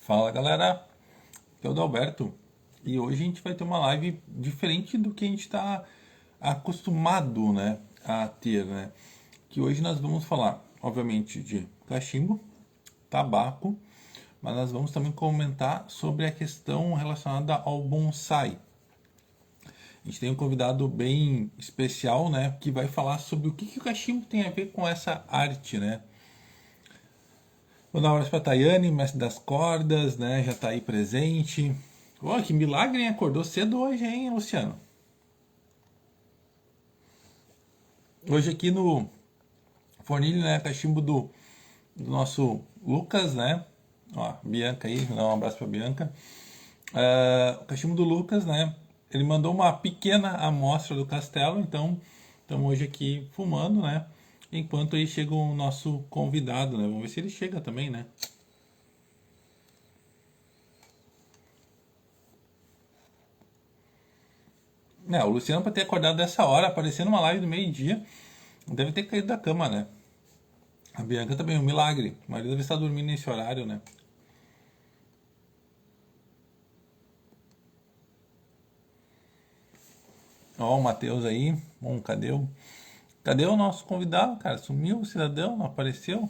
Fala galera, aqui é o Dalberto e hoje a gente vai ter uma live diferente do que a gente está acostumado, né, a ter, né? Que hoje nós vamos falar, obviamente, de cachimbo, tabaco, mas nós vamos também comentar sobre a questão relacionada ao bonsai. A gente tem um convidado bem especial, né, que vai falar sobre o que o cachimbo tem a ver com essa arte, né? Vou dar um abraço pra Tayane, mestre das cordas, né? Já tá aí presente. Pô, que milagre, hein? Acordou cedo hoje, hein, Luciano? Hoje aqui no fornilho, né? Cachimbo do nosso Lucas, né? Ó, Bianca aí, vou dar um abraço pra Bianca. O cachimbo do Lucas, né? Ele mandou uma pequena amostra do castelo, então estamos hoje aqui fumando, né? Enquanto aí chega o nosso convidado, né? Vamos ver se ele chega também, né? O Luciano pra ter acordado dessa hora, aparecendo numa live do meio-dia, deve ter caído da cama, né? A Bianca também, um milagre. O marido deve estar dormindo nesse horário, né? Ó, o Matheus aí. Bom, cadê o nosso convidado, cara? Sumiu o cidadão, não apareceu?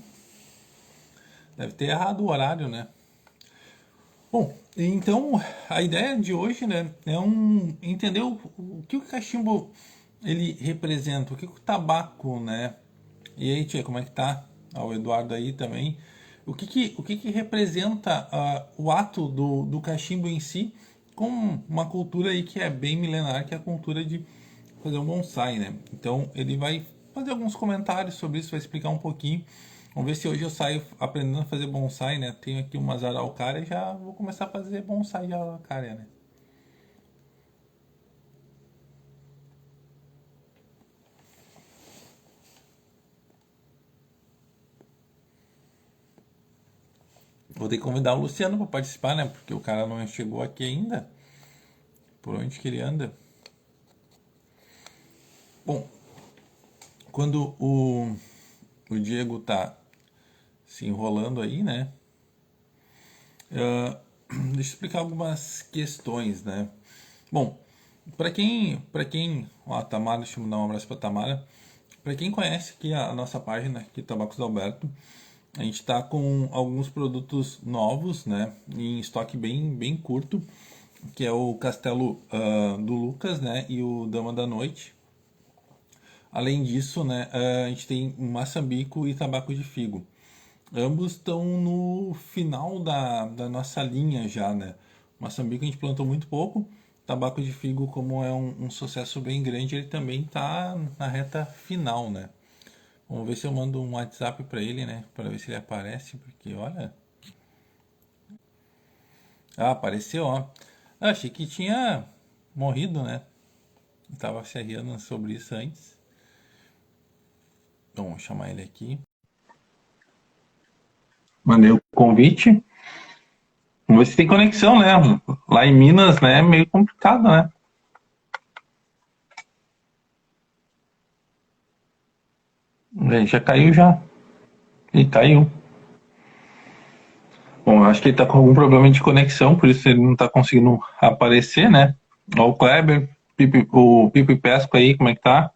Deve ter errado o horário, né? Bom, então a ideia de hoje, né, é entender o que o cachimbo ele representa, o que o tabaco, né? E aí, tia, como é que tá? O Eduardo aí também. O que que representa o ato do cachimbo em si com uma cultura aí que é bem milenar, que é a cultura de fazer um bonsai, né? Então ele vai fazer alguns comentários sobre isso, vai explicar um pouquinho. Vamos ver se hoje eu saio aprendendo a fazer bonsai, né? Tenho aqui umas araucárias e já vou começar a fazer bonsai de araucária, né? Vou ter que convidar o Luciano para participar, né? Porque o cara não chegou aqui ainda. Por onde que ele anda? Bom, quando o Diego tá se enrolando aí, né? Ah, deixa eu explicar algumas questões, né? Bom, ó, a Tamara, deixa eu dar um abraço pra Tamara. Para quem conhece aqui a nossa página, aqui Tabacos do Alberto, a gente está com alguns produtos novos, né? Em estoque bem curto, que é o Castelo do Lucas, né? E o Dama da Noite. Além disso, né, a gente tem maçambico e tabaco de figo. Ambos estão no final da nossa linha já, né? Maçambico a gente plantou muito pouco. Tabaco de figo, como é um sucesso bem grande, ele também está na reta final, né? Vamos ver se eu mando um WhatsApp para ele, né? Para ver se ele aparece, porque olha. Ah, apareceu, ó. Ah, achei que tinha morrido, né? Tava se arriando sobre isso antes. Então, vamos chamar ele aqui. Mandei o convite. Vamos ver se tem conexão, né? Lá em Minas, né? É meio complicado, né? Já caiu já. E caiu. Bom, eu acho que ele tá com algum problema de conexão, por isso ele não tá conseguindo aparecer, né? Ó, o Kleber, o Pipo e Pesco aí, como é que tá?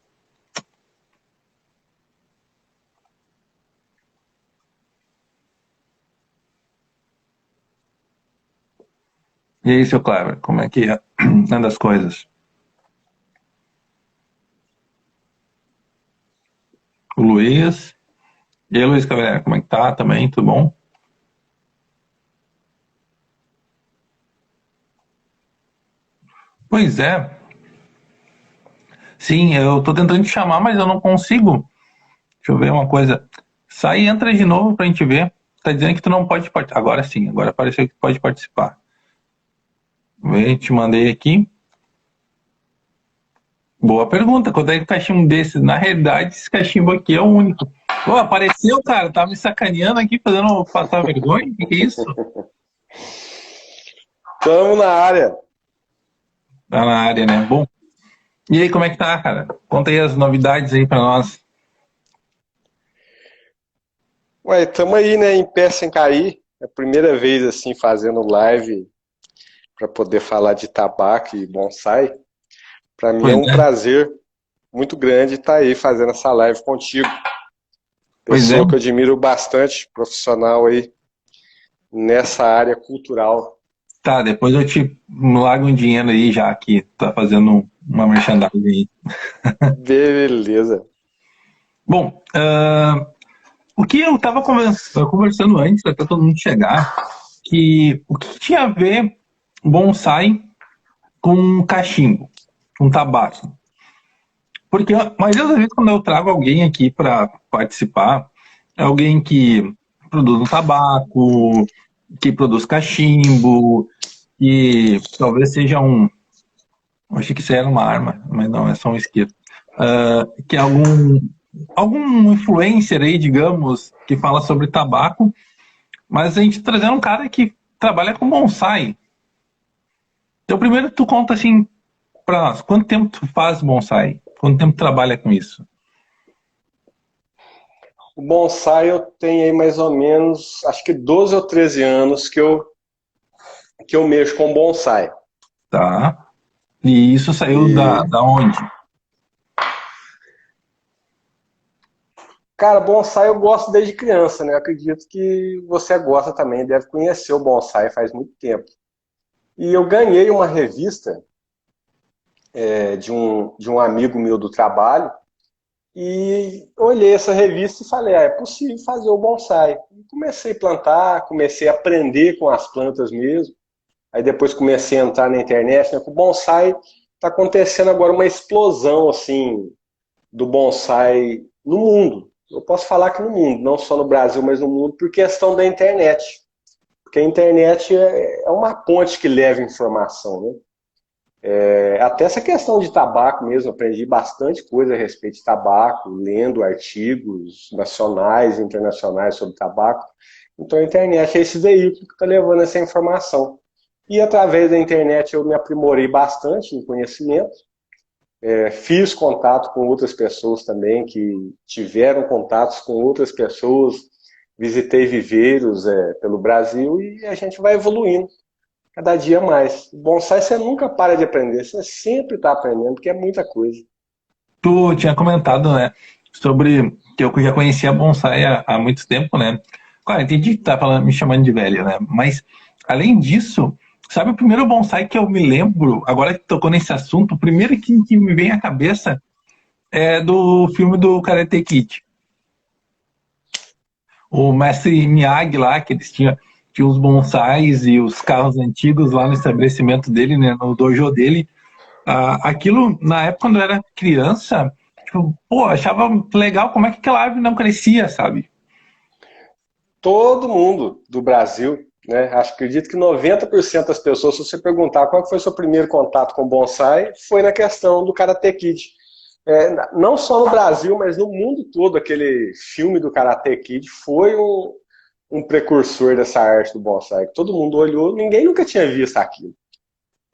E aí, seu Kleber, como é que anda as coisas? O Luiz. E aí, Luiz Cavalera, como é que tá também? Tudo bom? Pois é. Sim, eu tô tentando te chamar, mas eu não consigo. Deixa eu ver uma coisa. Sai e entra de novo pra gente ver. Tá dizendo que tu não pode participar. Agora sim, agora apareceu que tu pode participar. Vem, te mandei aqui. Boa pergunta. Quando é que um cachimbo desse? Na realidade, esse cachimbo aqui é o único. Pô, apareceu, cara. Tá me sacaneando aqui, fazendo passar vergonha. O que é isso? Tamo na área. Tá na área, né? Bom. E aí, como é que tá, cara? Conta aí as novidades aí pra nós. Ué, tamo aí, né? Em pé sem cair. É a primeira vez assim fazendo live para poder falar de tabaco e bonsai. Para mim é Pois um é, prazer muito grande estar aí fazendo essa live contigo. pois é. Pessoa que eu admiro bastante, profissional aí nessa área cultural. Tá, depois eu te largo um dinheiro aí já que tá fazendo uma merchandising aí. Beleza. Bom, o que eu tava conversando antes, até todo mundo chegar, que o que tinha a ver bonsai com cachimbo, com tabaco? Porque a maioria das vezes quando eu trago alguém aqui para participar, é alguém que produz um tabaco, que produz cachimbo, que talvez seja um. Eu achei que isso era uma arma, mas não, é só um isqueiro. Que é algum influencer aí, digamos, que fala sobre tabaco, mas a gente trazendo um cara que trabalha com bonsai. Então, primeiro tu conta assim pra nós, quanto tempo tu faz bonsai? Quanto tempo tu trabalha com isso? O bonsai eu tenho aí mais ou menos, acho que 12 ou 13 anos que eu mexo com bonsai. Tá? E isso saiu E, da onde? cara, bonsai eu gosto desde criança, né? Eu acredito que você gosta também, deve conhecer o bonsai faz muito tempo. E eu ganhei uma revista de um amigo meu do trabalho e olhei essa revista e falei, é possível fazer o bonsai. E comecei a plantar, comecei a aprender com as plantas mesmo. Aí depois comecei a entrar na internet, né? Com o bonsai está acontecendo agora uma explosão assim do bonsai no mundo. Eu posso falar que no mundo, não só no Brasil, mas no mundo, por questão da internet. Porque a internet é uma ponte que leva informação, né? Até essa questão de tabaco mesmo, aprendi bastante coisa a respeito de tabaco, lendo artigos nacionais e internacionais sobre tabaco. Então a internet é esse veículo que está levando essa informação. E através da internet eu me aprimorei bastante em conhecimento. Fiz contato com outras pessoas também que tiveram contatos com outras pessoas, visitei viveiros pelo Brasil e a gente vai evoluindo cada dia mais. Bonsai você nunca para de aprender, você sempre está aprendendo, porque é muita coisa. Tu tinha comentado, né, sobre que eu já conhecia bonsai há muito tempo, né? Claro, entendi que tá falando, me chamando de velho, né? Mas, além disso, sabe o primeiro bonsai que eu me lembro, agora que tocou nesse assunto, o primeiro que me vem à cabeça é do filme do Karate Kid. O mestre Miyagi lá, que eles tinham os bonsais e os carros antigos lá no estabelecimento dele, né, no dojo dele. Aquilo, na época, quando eu era criança, tipo, pô, achava legal como é que aquela árvore não crescia, sabe? Todo mundo do Brasil, né? Acredito que 90% das pessoas, se você perguntar qual foi o seu primeiro contato com bonsai, foi na questão do Karate Kid. Não só no Brasil, mas no mundo todo, aquele filme do Karate Kid foi um precursor dessa arte do bonsai. Todo mundo olhou, ninguém nunca tinha visto aquilo.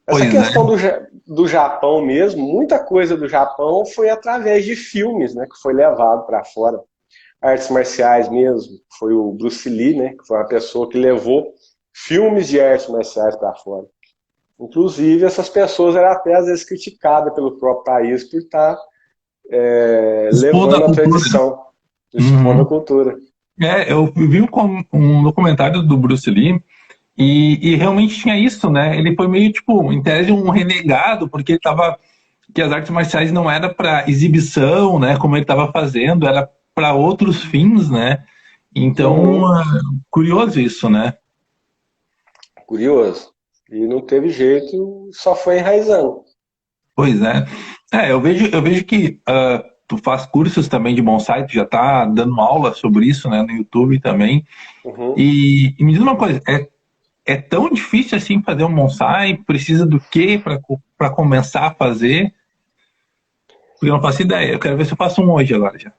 Essa Pois é. questão do Japão mesmo, muita coisa do Japão foi através de filmes, né, que foi levado para fora. Artes marciais mesmo, foi o Bruce Lee, né, que foi uma pessoa que levou filmes de artes marciais para fora. Inclusive, essas pessoas eram até às vezes criticadas pelo próprio país por estar Expor da levando a cultura. tradição, expondo a Uhum. cultura. Eu vi um documentário do Bruce Lee e realmente tinha isso, né? Ele foi meio, tipo, em tese, um renegado, porque ele tava que as artes marciais não era para exibição, né, como ele estava fazendo, era para outros fins, né? Então, Uhum. curioso isso, né? Curioso. E não teve jeito, só foi enraizando. Pois é. Eu vejo que tu faz cursos também de bonsai, tu já tá dando aula sobre isso, né, no YouTube também. Uhum. E me diz uma coisa, é tão difícil assim fazer um bonsai? Precisa do quê para começar a fazer? Porque eu não faço ideia. Eu quero ver se eu faço um hoje agora já.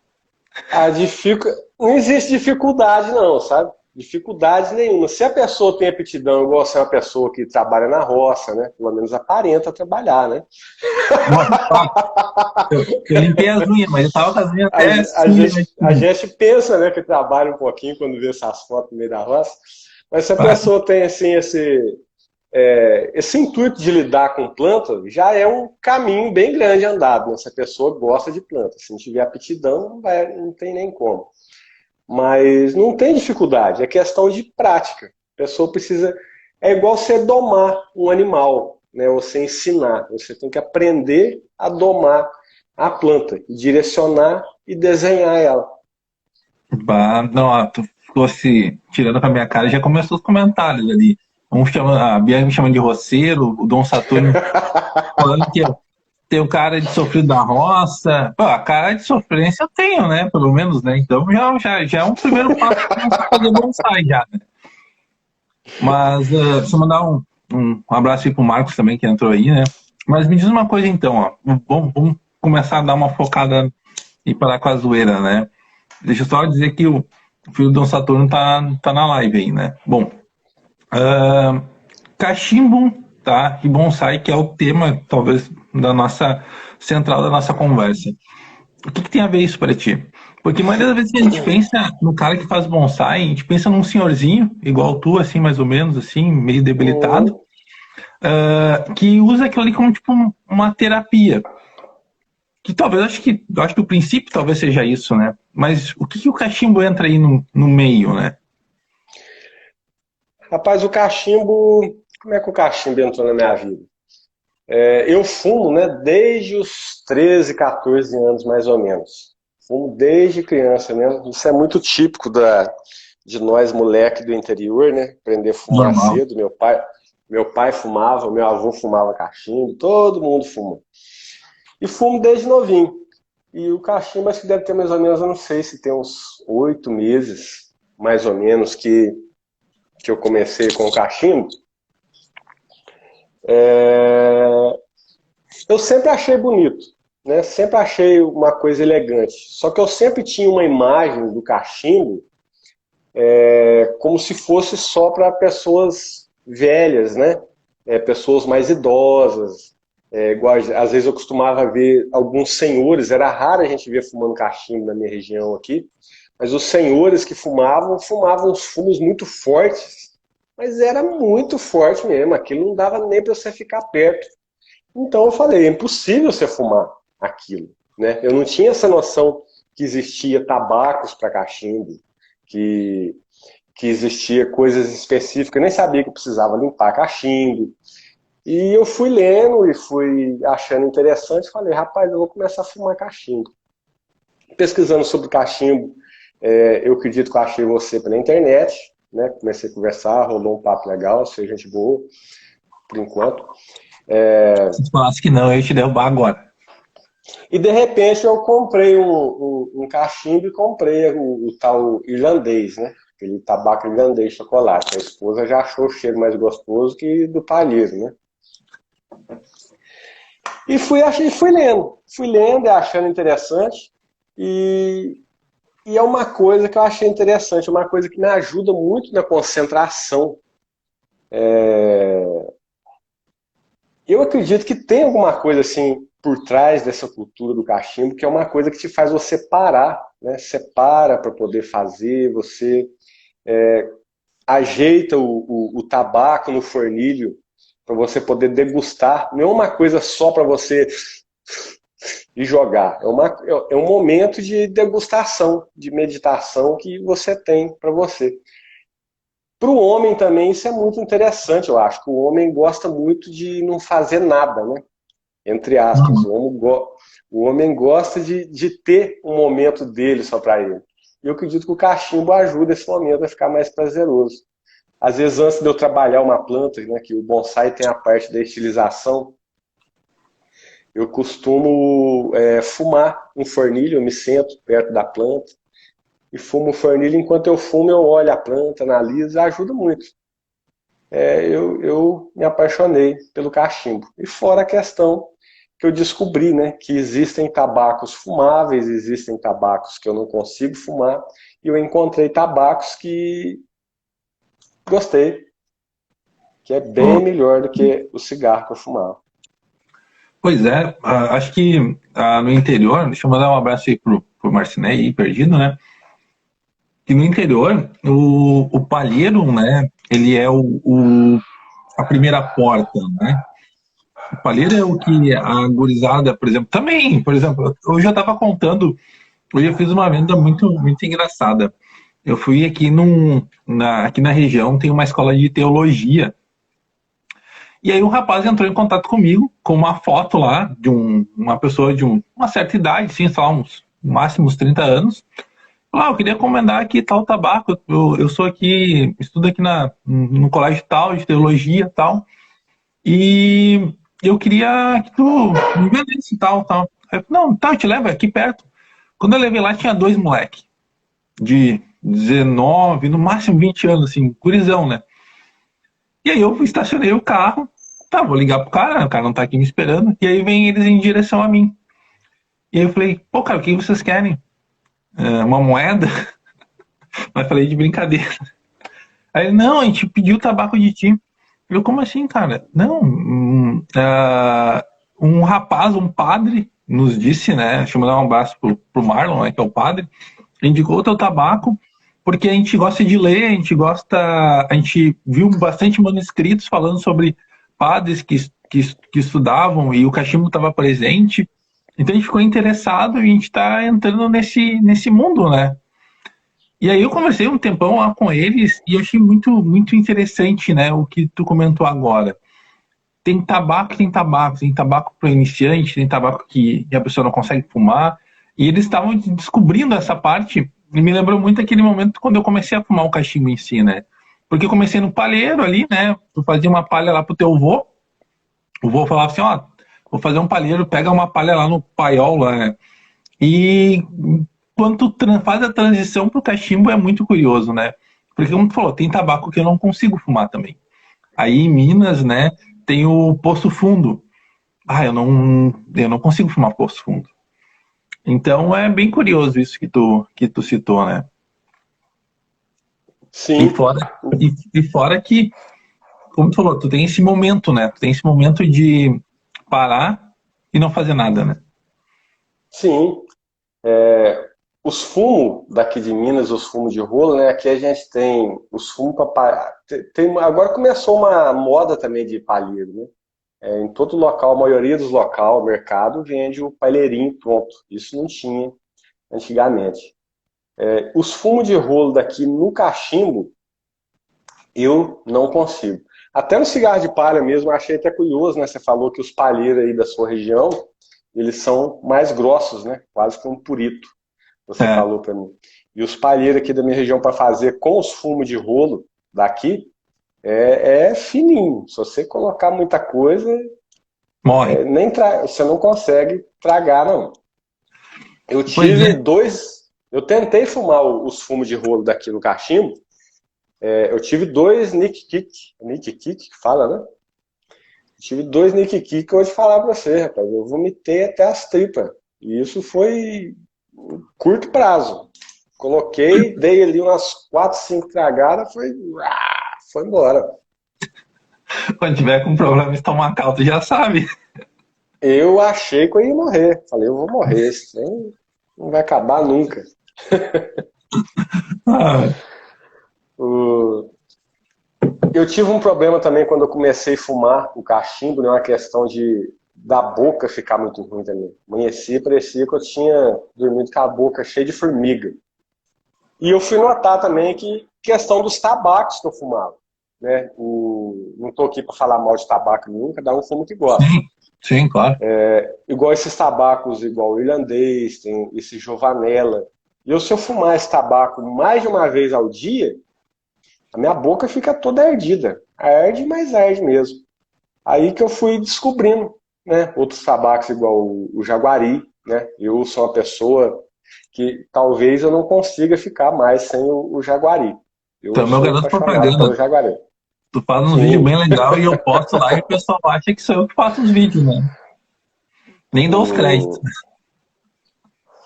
Não existe dificuldade, não, sabe? Dificuldade nenhuma. Se a pessoa tem aptidão, igual você é uma pessoa que trabalha na roça, né? Pelo menos aparenta trabalhar, né? Nossa, eu limpei as unhas, mas eu tava com as unhas até A sujas. gente, a gente pensa, né, que trabalha um pouquinho quando vê essas fotos no meio da roça. Mas se a Vai. pessoa tem assim esse intuito de lidar com planta, já é um caminho bem grande andado, né? Se a pessoa gosta de planta. Se não tiver aptidão, não tem nem como. Mas não tem dificuldade, é questão de prática. A pessoa precisa. É igual você domar um animal, né? Você ensinar. Você tem que aprender a domar a planta, direcionar e desenhar ela. Bah, não, ó, tu ficou se tirando com a minha cara e já começou os comentários ali. A Bia me chama de roceiro, o Dom Saturno falando que tem o cara de sofrido da roça. Pô, a cara de sofrência eu tenho, né? Pelo menos, né? Então já é um primeiro passo para começar a fazer bonsai já, né? Mas deixa eu mandar um abraço aí pro Marcos também, que entrou aí, né? Mas me diz uma coisa então, ó. Vamos começar a dar uma focada e parar com a zoeira, né? Deixa eu só dizer que o filho do Dom Saturno tá na live aí, né? Bom, cachimbo, tá? E bonsai, que é o tema, talvez, da nossa central da nossa conversa. O que tem a ver isso para ti? Porque a maioria das vezes que a gente pensa no cara que faz bonsai, a gente pensa num senhorzinho, igual tu, assim, mais ou menos, assim, meio debilitado, Uhum. que usa aquilo ali como, tipo, uma terapia. Que talvez, eu acho que o princípio talvez seja isso, né? Mas o que o cachimbo entra aí no meio, né? Rapaz, o cachimbo. Como é que o cachimbo entrou na minha vida? Eu fumo, né, desde os 13, 14 anos, mais ou menos. Fumo desde criança mesmo. Isso é muito típico de nós, moleque do interior, né? Aprender a fumar Normal. cedo. Meu pai fumava, meu avô fumava cachimbo, todo mundo fuma. E fumo desde novinho. E o cachimbo acho que deve ter mais ou menos, eu não sei se tem uns 8 meses, mais ou menos, que eu comecei com o cachimbo. Eu sempre achei bonito, né? Sempre achei uma coisa elegante. Só que eu sempre tinha uma imagem do cachimbo como se fosse só para pessoas velhas, né? Pessoas mais idosas. Igual, às vezes eu costumava ver alguns senhores, era raro a gente ver fumando cachimbo na minha região aqui, mas os senhores que fumavam uns fumos muito fortes, mas era muito forte mesmo, aquilo não dava nem para você ficar perto. Então eu falei, é impossível você fumar aquilo, né? Eu não tinha essa noção que existia tabacos para cachimbo, que, que existia coisas específicas, eu nem sabia que eu precisava limpar cachimbo. E eu fui lendo e fui achando interessante, falei, rapaz, eu vou começar a fumar cachimbo. Pesquisando sobre cachimbo, eu acredito que eu achei você pela internet, né? Comecei a conversar, rolou um papo legal, você é gente boa, por enquanto. Se tu falasse que não, eu ia te derrubar agora. E de repente eu comprei um cachimbo e comprei o tal irlandês, né? Aquele tabaco irlandês de chocolate. A esposa já achou o cheiro mais gostoso que do palheiro, né? E fui lendo e achando interessante. E, e é uma coisa que eu achei interessante, uma coisa que me ajuda muito na concentração. Eu acredito que tem alguma coisa assim por trás dessa cultura do cachimbo, que é uma coisa que te faz você parar, né? Você para para poder fazer, você ajeita o tabaco no fornilho para você poder degustar. Não é uma coisa só para você ir jogar. É um momento de degustação, de meditação que você tem para você. Para o homem também isso é muito interessante, eu acho. Que o homem gosta muito de não fazer nada, né? Entre aspas. O homem gosta de ter um momento dele só para ele. E eu acredito que o cachimbo ajuda esse momento a ficar mais prazeroso. Às vezes, antes de eu trabalhar uma planta, né, que o bonsai tem a parte da estilização, eu costumo fumar um fornilho, eu me sento perto da planta e fumo o fornilho. Enquanto eu fumo, eu olho a planta, analiso, ajuda muito. Eu me apaixonei pelo cachimbo. E fora a questão que eu descobri, né, que existem tabacos fumáveis, existem tabacos que eu não consigo fumar, e eu encontrei tabacos que gostei, que é bem melhor do que o cigarro que eu fumava. Pois é, acho que no interior, deixa eu mandar um abraço aí pro Marcinei aí, perdido, né? Que no interior, o palheiro, né? ele é a primeira porta, né? O palheiro é o que a gurizada, por exemplo, também, por exemplo, hoje eu estava contando, hoje eu fiz uma venda muito engraçada. Eu fui aqui aqui na região, tem uma escola de teologia. E aí o rapaz entrou em contato comigo com uma foto lá de uma pessoa de uma certa idade, sim, sei lá, uns máximos 30 anos. Eu queria encomendar aqui tal tabaco. Eu sou aqui, estudo aqui no colégio tal, de teologia e tal. E eu queria que tu me vendesse tal. Aí eu, não, tá, eu te levo aqui perto. Quando eu levei lá, tinha dois moleque de 19, no máximo 20 anos, assim, gurizão, né? E aí eu estacionei o carro, tá, vou ligar pro cara, o cara não tá aqui me esperando. E aí vem eles em direção a mim. E aí eu falei, pô, cara, o que vocês querem? Uma moeda? Mas falei de brincadeira. Aí ele, não, a gente pediu tabaco de ti. Eu, como assim, cara? Não, um rapaz, um padre, nos disse, né? Deixa eu mandar um abraço pro Marlon, né, que é o padre, indicou o teu tabaco, porque a gente gosta de ler, a gente viu bastante manuscritos falando sobre padres que estudavam e o cachimbo estava presente. Então a gente ficou interessado e a gente está entrando nesse mundo, né? E aí eu conversei um tempão lá com eles e achei muito interessante, né, o que tu comentou agora. Tem tabaco para iniciante, tem tabaco que a pessoa não consegue fumar, e eles estavam descobrindo essa parte, e me lembrou muito aquele momento quando eu comecei a fumar o cachimbo em si, né? Porque eu comecei no palheiro ali, né? Tu fazia uma palha lá pro teu vô, o vô falava assim, ó, vou fazer um palheiro, pega uma palha lá no paiol, né? E quando tu faz a transição pro cachimbo é muito curioso, né? Porque como tu falou, tem tabaco que eu não consigo fumar também. Aí em Minas, né, tem o Poço Fundo. Eu não consigo fumar Poço Fundo. Então é bem curioso isso que tu citou, né? E Sim, fora, e fora que, como tu falou, tu tem esse momento, né? Tu tem esse momento de parar e não fazer nada, né? sim. Os fumos daqui de Minas, os fumos de rolo, né? Aqui a gente tem os fumos para. Agora começou uma moda também de palheiro, né? Em todo local, a maioria dos local, mercado, vende o palheirinho pronto. Isso não tinha antigamente. Os fumos de rolo daqui no cachimbo, eu não consigo. Até no cigarro de palha mesmo, eu achei até curioso, né? Você falou que os palheiros aí da sua região, eles são mais grossos, né? Quase que um purito, você É, falou para mim. E os palheiros aqui da minha região para fazer com os fumos de rolo daqui é fininho. Se você colocar muita coisa, morre. você não consegue tragar, não. Eu Pois tive é. dois. Eu tentei fumar os fumos de rolo daqui no cachimbo. Eu tive dois Nick Kick, que fala, né? Eu tive dois Nick Kick que eu vou te falar pra você, rapaz. Eu vomitei até as tripas. E isso foi curto prazo. Coloquei, dei ali umas 4, 5 tragadas, foi embora. Quando tiver com problema estomacal, tu já sabe. Eu achei que eu ia morrer. Falei, eu vou morrer. Esse trem não vai acabar nunca. Ah, O- Eu tive um problema também quando eu comecei a fumar o cachimbo, né? Uma questão de da boca ficar muito ruim também. Amanhecia, parecia que eu tinha dormido com a boca cheia de formiga. E eu fui notar também que questão dos tabacos que eu fumava. Né? Não estou aqui para falar mal de tabaco nenhum, cada um fuma o que gosta. sim, sim, claro. Igual esses tabacos, igual o irlandês, tem esse Jovanella. E eu, se eu fumar esse tabaco mais de uma vez ao dia, a minha boca fica toda ardida. Arde, mas arde mesmo. Aí que eu fui descobrindo, né? Outros tabacos igual o Jaguari, né? Eu sou uma pessoa que talvez eu não consiga ficar mais sem o Jaguari. Tu Eu é meu sou garoto apaixonado propaganda. pelo Jaguari. Tu faz uns vídeos Sim, bem legal e eu posto lá e o pessoal acha que sou eu que faço os vídeos, né? Nem dou os créditos. o...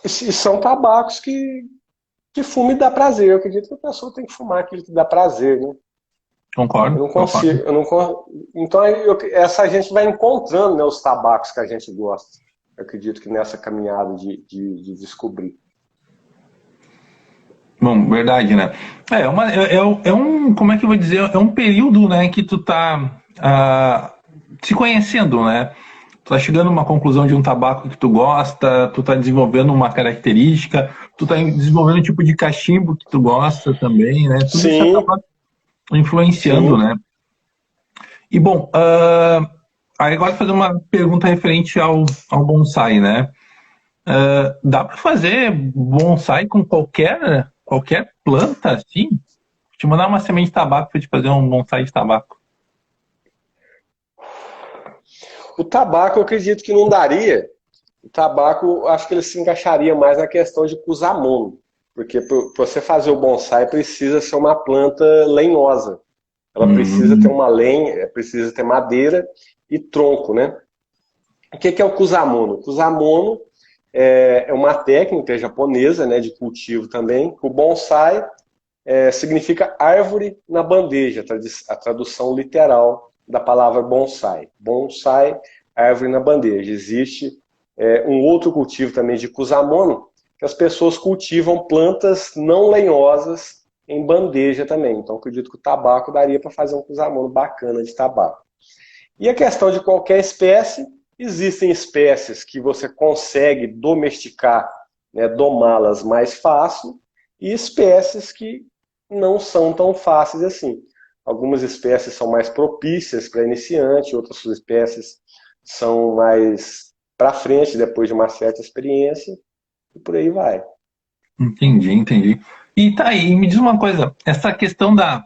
e são tabacos que fumo e dá prazer. Eu acredito que a pessoa tem que fumar aquilo que dá prazer, né? Eu Concordo, não concordo. consigo, eu não então essa gente vai encontrando, né, os tabacos que a gente gosta. Eu acredito que nessa caminhada de descobrir. Bom, verdade, né? como é que eu vou dizer? É um período, né, que tu tá se conhecendo, né? Tu tá chegando a uma conclusão de um tabaco que tu gosta, tu tá desenvolvendo uma característica, tu tá desenvolvendo um tipo de cachimbo que tu gosta também, né? Tudo isso Sim, acaba influenciando, sim. né? E bom, aí agora fazer uma pergunta referente ao bonsai, né? Dá para fazer bonsai com qualquer planta, assim? Te mandar uma semente de tabaco para te fazer um bonsai de tabaco. O tabaco eu acredito que não daria. O tabaco, acho que ele se encaixaria mais na questão de cusamono, porque para você fazer o bonsai precisa ser uma planta lenhosa. Ela precisa ter Hum, uma lenha, precisa ter madeira e tronco, né? O que é o kusamono? O kusamono é uma técnica japonesa, né, de cultivo também. O bonsai significa árvore na bandeja, a tradução literal da palavra bonsai. Bonsai, árvore na bandeja. Existe um outro cultivo também de kusamono, que as pessoas cultivam plantas não lenhosas em bandeja também. Então, acredito que o tabaco daria para fazer um kusamono bacana de tabaco. E a questão de qualquer espécie, existem espécies que você consegue domesticar, né, domá-las mais fácil, e espécies que não são tão fáceis assim. Algumas espécies são mais propícias para iniciante, outras espécies são mais para frente, depois de uma certa experiência, e por aí vai. entendi. E tá aí, me diz uma coisa, essa questão da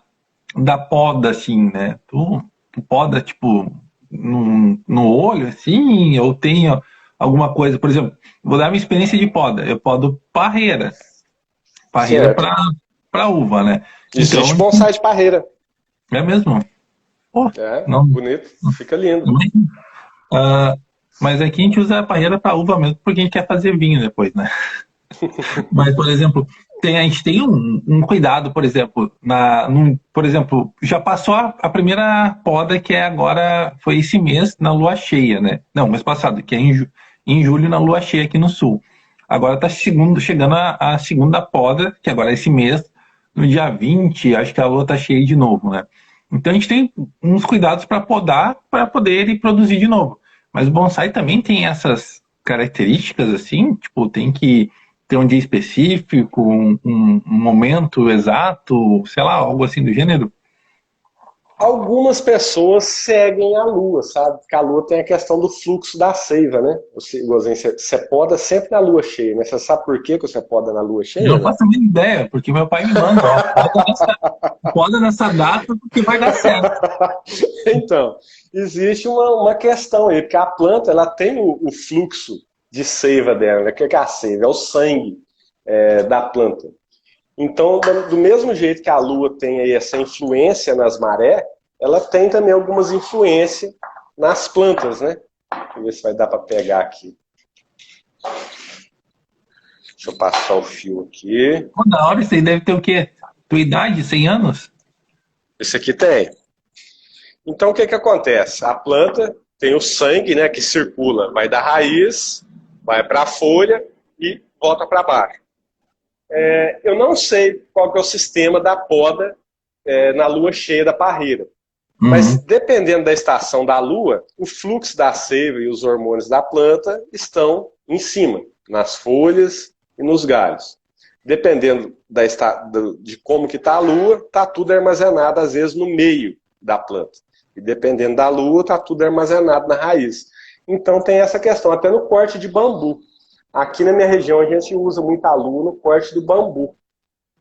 poda, assim, né? Tu poda, tipo, no olho, assim, ou tem alguma coisa, por exemplo, vou dar minha experiência de poda. Eu podo parreira Certo. para uva, né? Então, Existe bonsai de parreira. é mesmo. Pô, É, não, bonito, fica lindo. não é? Ah, mas aqui a gente usa a parreira para uva mesmo, porque a gente quer fazer vinho depois, né? Mas, por exemplo, a gente tem um cuidado, por exemplo, por exemplo, já passou a primeira poda que é agora, foi esse mês na lua cheia, né? Não, mês passado, que é em julho na lua cheia aqui no sul. Agora está chegando a segunda poda, que agora é esse mês, no dia 20 acho que a lua está cheia de novo, né? Então a gente tem uns cuidados para podar para poder ir produzir de novo. Mas o bonsai também tem essas características assim, tipo, tem que ter um dia específico, um momento exato, sei lá, algo assim do gênero? Algumas pessoas seguem a lua, sabe? Porque a lua tem a questão do fluxo da seiva, né? Você poda sempre na lua cheia, né? Você sabe por que você poda na lua cheia, Não não? faço a mínima ideia, porque meu pai me manda, ó, poda nessa data porque vai dar certo. Então, existe uma questão aí, porque a planta ela tem o fluxo de seiva dela, né? O que é a seiva? É o sangue da planta. Então, do mesmo jeito que a Lua tem aí essa influência nas marés, ela tem também algumas influências nas plantas, né? Deixa eu ver se vai dar para pegar aqui. Deixa eu passar o fio aqui. Pô, da hora, isso aí deve ter o quê? Tua idade, 100 anos? Esse aqui tem. Então, o que que acontece? A planta tem o sangue, né, que circula, vai da raiz, vai para a folha e volta para baixo. Eu não sei qual que é o sistema da poda na lua cheia da parreira. Mas Uhum. dependendo da estação da lua, o fluxo da seiva e os hormônios da planta estão em cima, nas folhas e nos galhos. Dependendo de como que está a lua, está tudo armazenado, às vezes, no meio da planta. E dependendo da lua, está tudo armazenado na raiz. Então tem essa questão, até no corte de bambu. Aqui na minha região a gente usa muita lua no corte do bambu.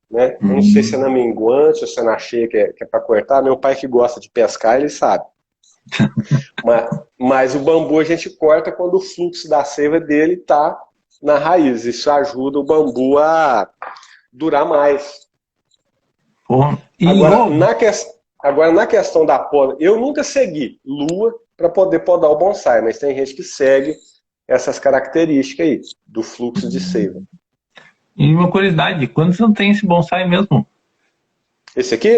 Né? Eu não sei se é na Uhum. minguante ou se é na cheia que é para cortar. Meu pai que gosta de pescar, ele sabe. Mas o bambu a gente corta quando o fluxo da seiva dele está na raiz. Isso ajuda o bambu a durar mais. Pô, Agora, agora, na questão da poda, eu nunca segui lua para poder podar o bonsai, mas tem gente que segue essas características aí do fluxo de seiva. e uma curiosidade, quando você não tem esse bonsai mesmo? Esse aqui?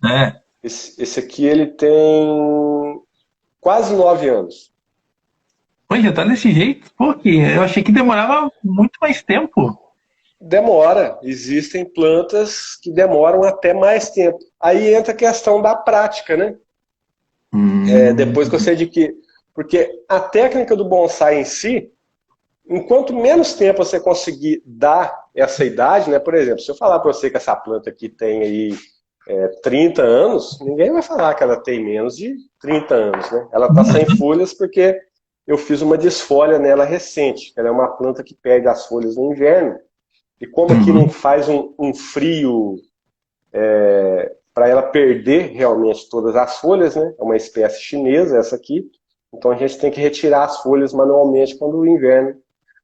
É. Esse aqui ele tem quase 9 anos. Pô, já tá desse jeito? Pô, que eu achei que demorava muito mais tempo. Demora. Existem plantas que demoram até mais tempo. Aí entra a questão da prática, né? Depois que você adquire. Porque a técnica do bonsai em si, enquanto menos tempo você conseguir dar essa idade, né? Por exemplo, se eu falar para você que essa planta aqui tem aí 30 anos, ninguém vai falar que ela tem menos de 30 anos, né? Ela está sem folhas porque eu fiz uma desfolha nela recente. Ela é uma planta que perde as folhas no inverno. E como aqui não Uhum. faz um frio para ela perder realmente todas as folhas, né? É uma espécie chinesa essa aqui. Então a gente tem que retirar as folhas manualmente quando o inverno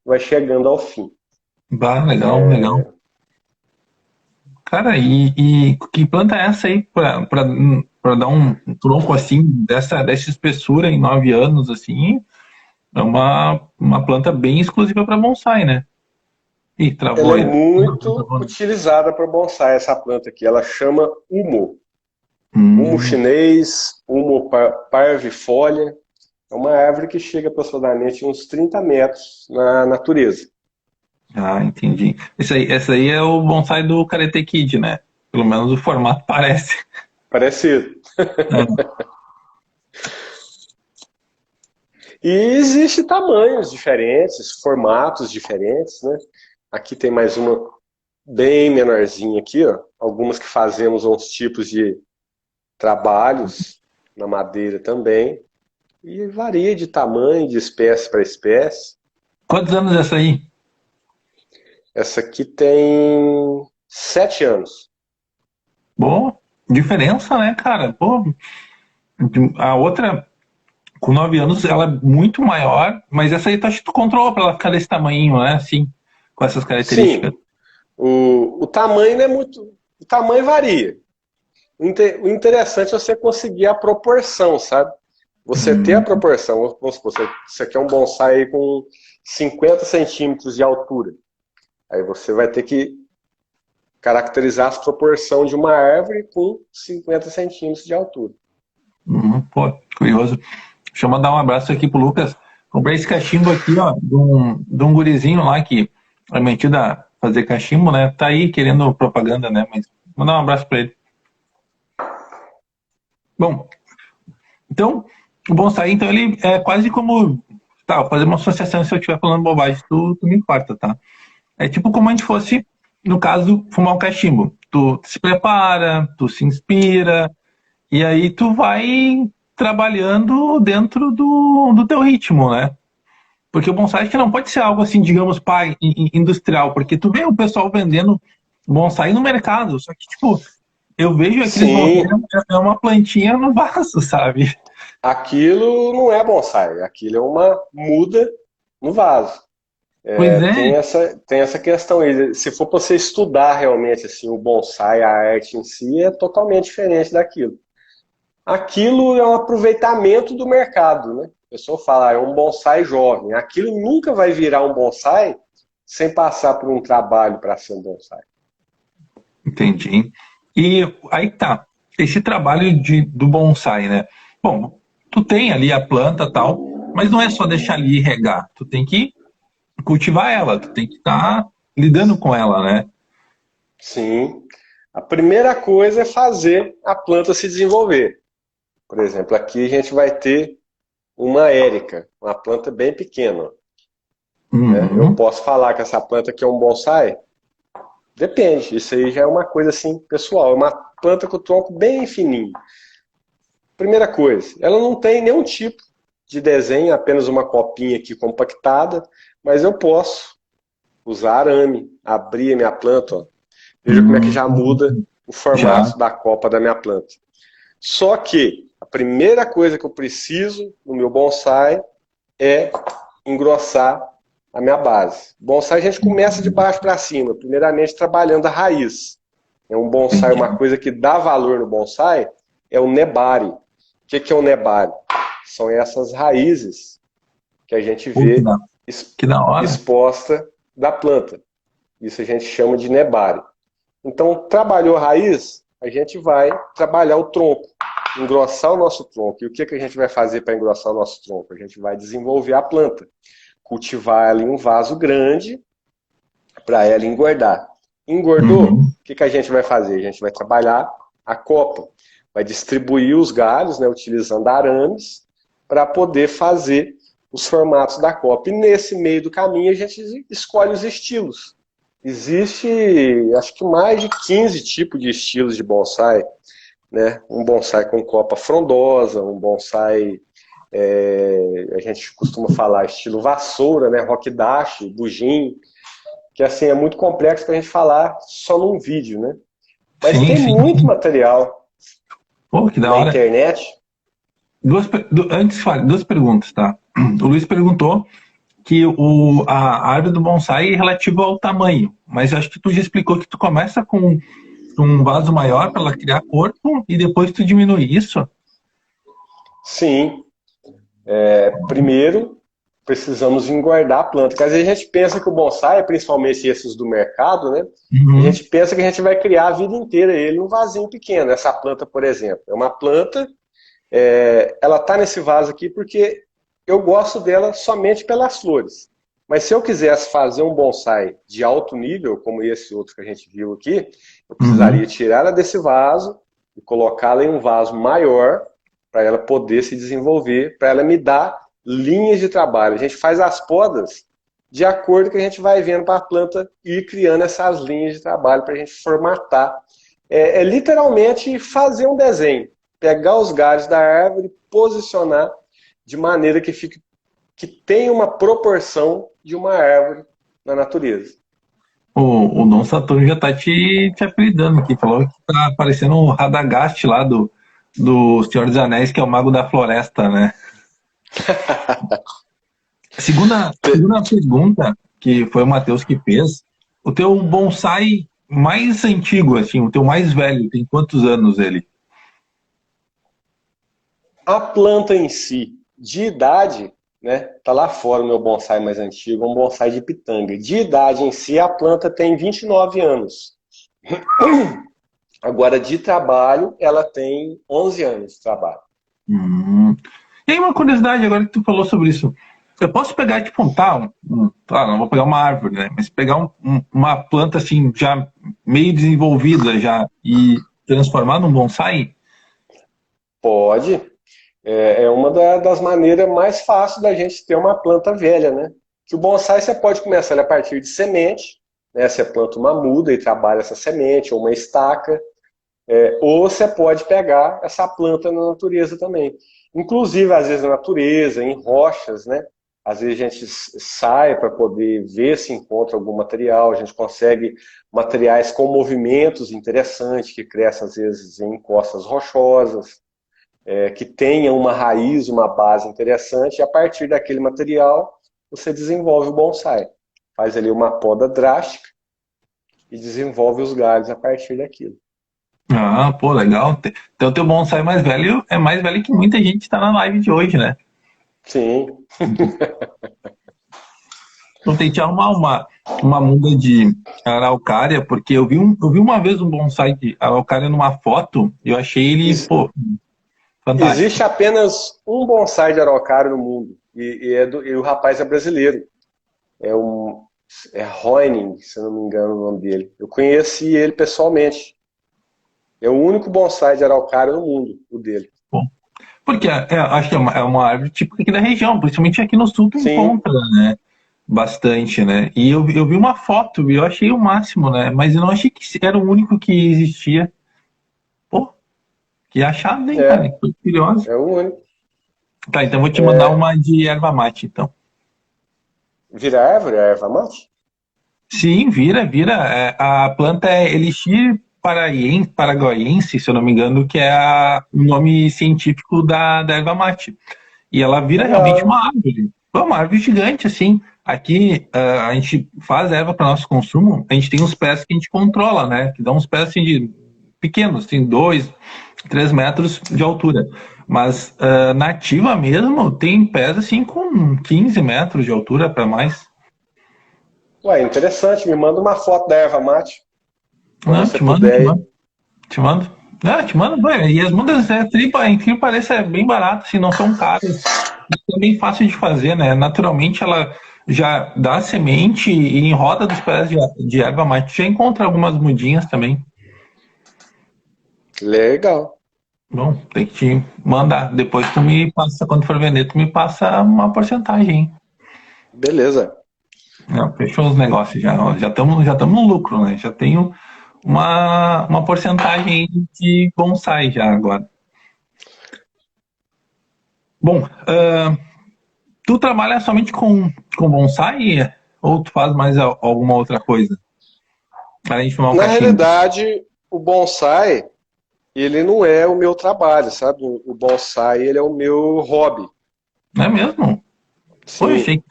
vai chegando ao fim. Bah, legal, legal. Cara, e que planta é essa aí pra dar um tronco assim, dessa espessura em 9 anos, assim? É uma planta bem exclusiva para bonsai, né? Ih, Ela travou é ele. muito utilizada para bonsai, essa planta aqui. Ela chama humo. Humo Hum, chinês, humo parvifolia. É uma árvore que chega aproximadamente uns 30 metros na natureza. entendi. Esse aí é o bonsai do Karate Kid, né? Pelo menos o formato parece. Parecido. É. E existe tamanhos diferentes, formatos diferentes, né? Aqui tem mais uma bem menorzinha aqui, ó. Algumas que fazemos uns tipos de trabalhos na madeira também. E varia de tamanho, de espécie para espécie. Quantos anos é essa aí? Essa aqui tem 7 anos. Boa, diferença, né, cara? Pô, a outra, com 9 anos, ela é muito maior, mas essa aí tu acha que tu controla pra ela ficar desse tamanho, né? Assim, com essas características. Sim, o tamanho não é muito. O tamanho varia. O interessante é você conseguir a proporção, sabe? Você ter a Hum, proporção. Vamos supor, você quer um bonsai com 50 centímetros de altura. Aí você vai ter que caracterizar a proporção de uma árvore com 50 centímetros de altura. pô, curioso. Deixa eu mandar um abraço aqui pro Lucas. Comprei esse cachimbo aqui, ó, de um gurizinho lá que é metido a fazer cachimbo, né? Tá aí querendo propaganda, né? Mas mandar um abraço pra ele. Bom, então, o bonsai, então, ele é quase como. Tá, vou fazer uma associação se eu estiver falando bobagem, tu me importa, tá? É tipo como a gente fosse, no caso, fumar um cachimbo. Tu se prepara, tu se inspira, e aí tu vai trabalhando dentro do teu ritmo, né? Porque o bonsai acho que não pode ser algo assim, digamos, pá, industrial, porque tu vê o pessoal vendendo bonsai no mercado, só que, tipo, eu vejo aqueles bonsai, Sim, é uma plantinha no vaso, sabe? aquilo não é bonsai, aquilo é uma muda no vaso. Pois Tem é, essa questão aí. Se for para você estudar realmente assim, o bonsai, a arte em si, é totalmente diferente daquilo. Aquilo é um aproveitamento do mercado, né? A pessoa fala, é um bonsai jovem. Aquilo nunca vai virar um bonsai sem passar por um trabalho para ser um bonsai. entendi. E aí tá, esse trabalho do bonsai, né? Bom, tu tem ali a planta e tal, mas não é só deixar ali e regar, tu tem que cultivar ela, tu tem que estar lidando com ela, né? Sim. A primeira coisa é fazer a planta se desenvolver. Por exemplo, aqui a gente vai ter uma érica, uma planta bem pequena. Né? Eu Uhum. posso falar que essa planta aqui é um bonsai? Depende, isso aí já é uma coisa assim pessoal. É uma planta com o tronco bem fininho. Primeira coisa, ela não tem nenhum tipo de desenho, apenas uma copinha aqui compactada, mas eu posso usar arame, abrir a minha planta, ó. Veja como é que Hum, já muda o já. formato da copa da minha planta. Só que a primeira coisa que eu preciso no meu bonsai é engrossar a minha base. Bonsai a gente começa de baixo para cima, primeiramente trabalhando a raiz. É um bonsai, Entendi. uma coisa que dá valor no bonsai é o nebari. O que é o nebari? São essas raízes que a gente Pô, vê que da hora. exposta da planta. Isso a gente chama de nebari. Então, trabalhou a raiz, a gente vai trabalhar o tronco, engrossar o nosso tronco. E o que a gente vai fazer para engrossar o nosso tronco? A gente vai desenvolver a planta, cultivar ali um vaso grande para ela engordar. Engordou, o Uhum. que a gente vai fazer? A gente vai trabalhar a copa, vai distribuir os galhos, né, utilizando arames, para poder fazer os formatos da copa. E nesse meio do caminho a gente escolhe os estilos. Existe, acho que mais de 15 tipos de estilos de bonsai, né? Um bonsai com copa frondosa, um bonsai, a gente costuma falar estilo vassoura, né? Rockdash, bujin, que assim é muito complexo para a gente falar só num vídeo, né? Mas Sim, tem sim. muito material Pô, que da na hora. internet. Antes, duas perguntas, tá? O Luiz perguntou que a árvore do bonsai é relativa ao tamanho, mas eu acho que tu já explicou que tu começa com um vaso maior para ela criar corpo e depois tu diminui isso. Sim, primeiro precisamos engordar a planta. Porque às vezes a gente pensa que o bonsai, principalmente esses do mercado, né? A Uhum, gente pensa que a gente vai criar a vida inteira ele num vasinho pequeno. Essa planta, por exemplo, é uma planta, ela está nesse vaso aqui porque eu gosto dela somente pelas flores. Mas se eu quisesse fazer um bonsai de alto nível, como esse outro que a gente viu aqui, eu precisaria uhum. tirar ela desse vaso e colocá-la em um vaso maior para ela poder se desenvolver, para ela me dar linhas de trabalho. A gente faz as podas de acordo com que a gente vai vendo para a planta ir criando essas linhas de trabalho para a gente formatar. É literalmente fazer um desenho, pegar os galhos da árvore, posicionar de maneira que fique que tenha uma proporção de uma árvore na natureza. O Dom Saturno já tá te apelidando aqui, falou que tá parecendo o Radagast lá do Senhor dos Anéis, que é o Mago da Floresta, né? Segunda pergunta, que foi o Matheus que fez, o teu bonsai mais antigo, assim, o teu mais velho, tem quantos anos ele? A planta em si, de idade, né? Tá lá fora o meu bonsai mais antigo, um bonsai de pitanga. De idade em si, a planta tem 29 anos. Agora, de trabalho, ela tem 11 anos de trabalho. Hum. E aí uma curiosidade, agora que tu falou sobre isso, eu posso pegar, tipo, não vou pegar uma árvore, né? Mas pegar uma planta, assim, já meio desenvolvida já e transformar num bonsai? Pode. É uma das maneiras mais fáceis da gente ter uma planta velha, né? Que o bonsai você pode começar a partir de semente, né? Você planta uma muda e trabalha essa semente, ou uma estaca, ou você pode pegar essa planta na natureza também. Inclusive, às vezes, na natureza, em rochas, né? Às vezes a gente sai para poder ver se encontra algum material, a gente consegue materiais com movimentos interessantes, que crescem às vezes em encostas rochosas, que tenha uma raiz, uma base interessante, e a partir daquele material você desenvolve o bonsai. Faz ali uma poda drástica e desenvolve os galhos a partir daquilo. Ah, pô, legal. Então, teu bonsai mais velho é mais velho que muita gente está na live de hoje, né? Sim. Então, tentei arrumar uma muda de araucária, porque eu vi uma vez um bonsai de araucária numa foto e eu achei ele, pô, fantástico. Existe apenas um bonsai de araucária no mundo, e o rapaz é brasileiro. É um Hoening, se eu não me engano o nome dele. Eu conheci ele pessoalmente. É o único bonsai de araucária no mundo, o dele. Pô. Porque acho que é uma árvore típica aqui da região, principalmente aqui no sul tu Sim, encontra, né? Bastante, né? E eu vi uma foto e eu achei o máximo, né? Mas eu não achei que era o único que existia. Pô, que achado, hein, cara? é, Que coisa curiosa. é o único. Tá, então eu vou te mandar uma de erva mate, então. Vira árvore, a erva mate? Sim, vira. A planta é Elixir paraguaiense, se eu não me engano, que é o nome científico da erva mate. E ela vira realmente Legal. uma árvore. É uma árvore gigante, assim. Aqui a gente faz erva para nosso consumo, a gente tem uns pés que a gente controla, né? Que dão uns pés assim, de pequenos, assim, 2, 3 metros de altura. Mas nativa mesmo tem pés assim com 15 metros de altura para mais. Ué, interessante. Me manda uma foto da erva mate, quando Não, você te mando, te puder. mando. Te mando. Ah, te mando, pô, e as mudas incrível parece bem barato, assim, não são caras. É bem fácil de fazer, né? Naturalmente ela já dá semente e em roda dos pés de erva mate já encontra algumas mudinhas também. Legal. Bom, tem que te mandar. Depois tu me passa, quando for vender, tu me passa uma porcentagem, hein? Beleza. Não, fechou os negócios já. Ó, já estamos no lucro, né? Já tenho uma porcentagem de bonsai já agora. Bom, tu trabalha somente com bonsai ou tu faz mais alguma outra coisa? Além de fumar um Na cachimbo. realidade, o bonsai, ele não é o meu trabalho, sabe? O bonsai, ele é o meu hobby. Não é mesmo? Pô, eu Sim. achei que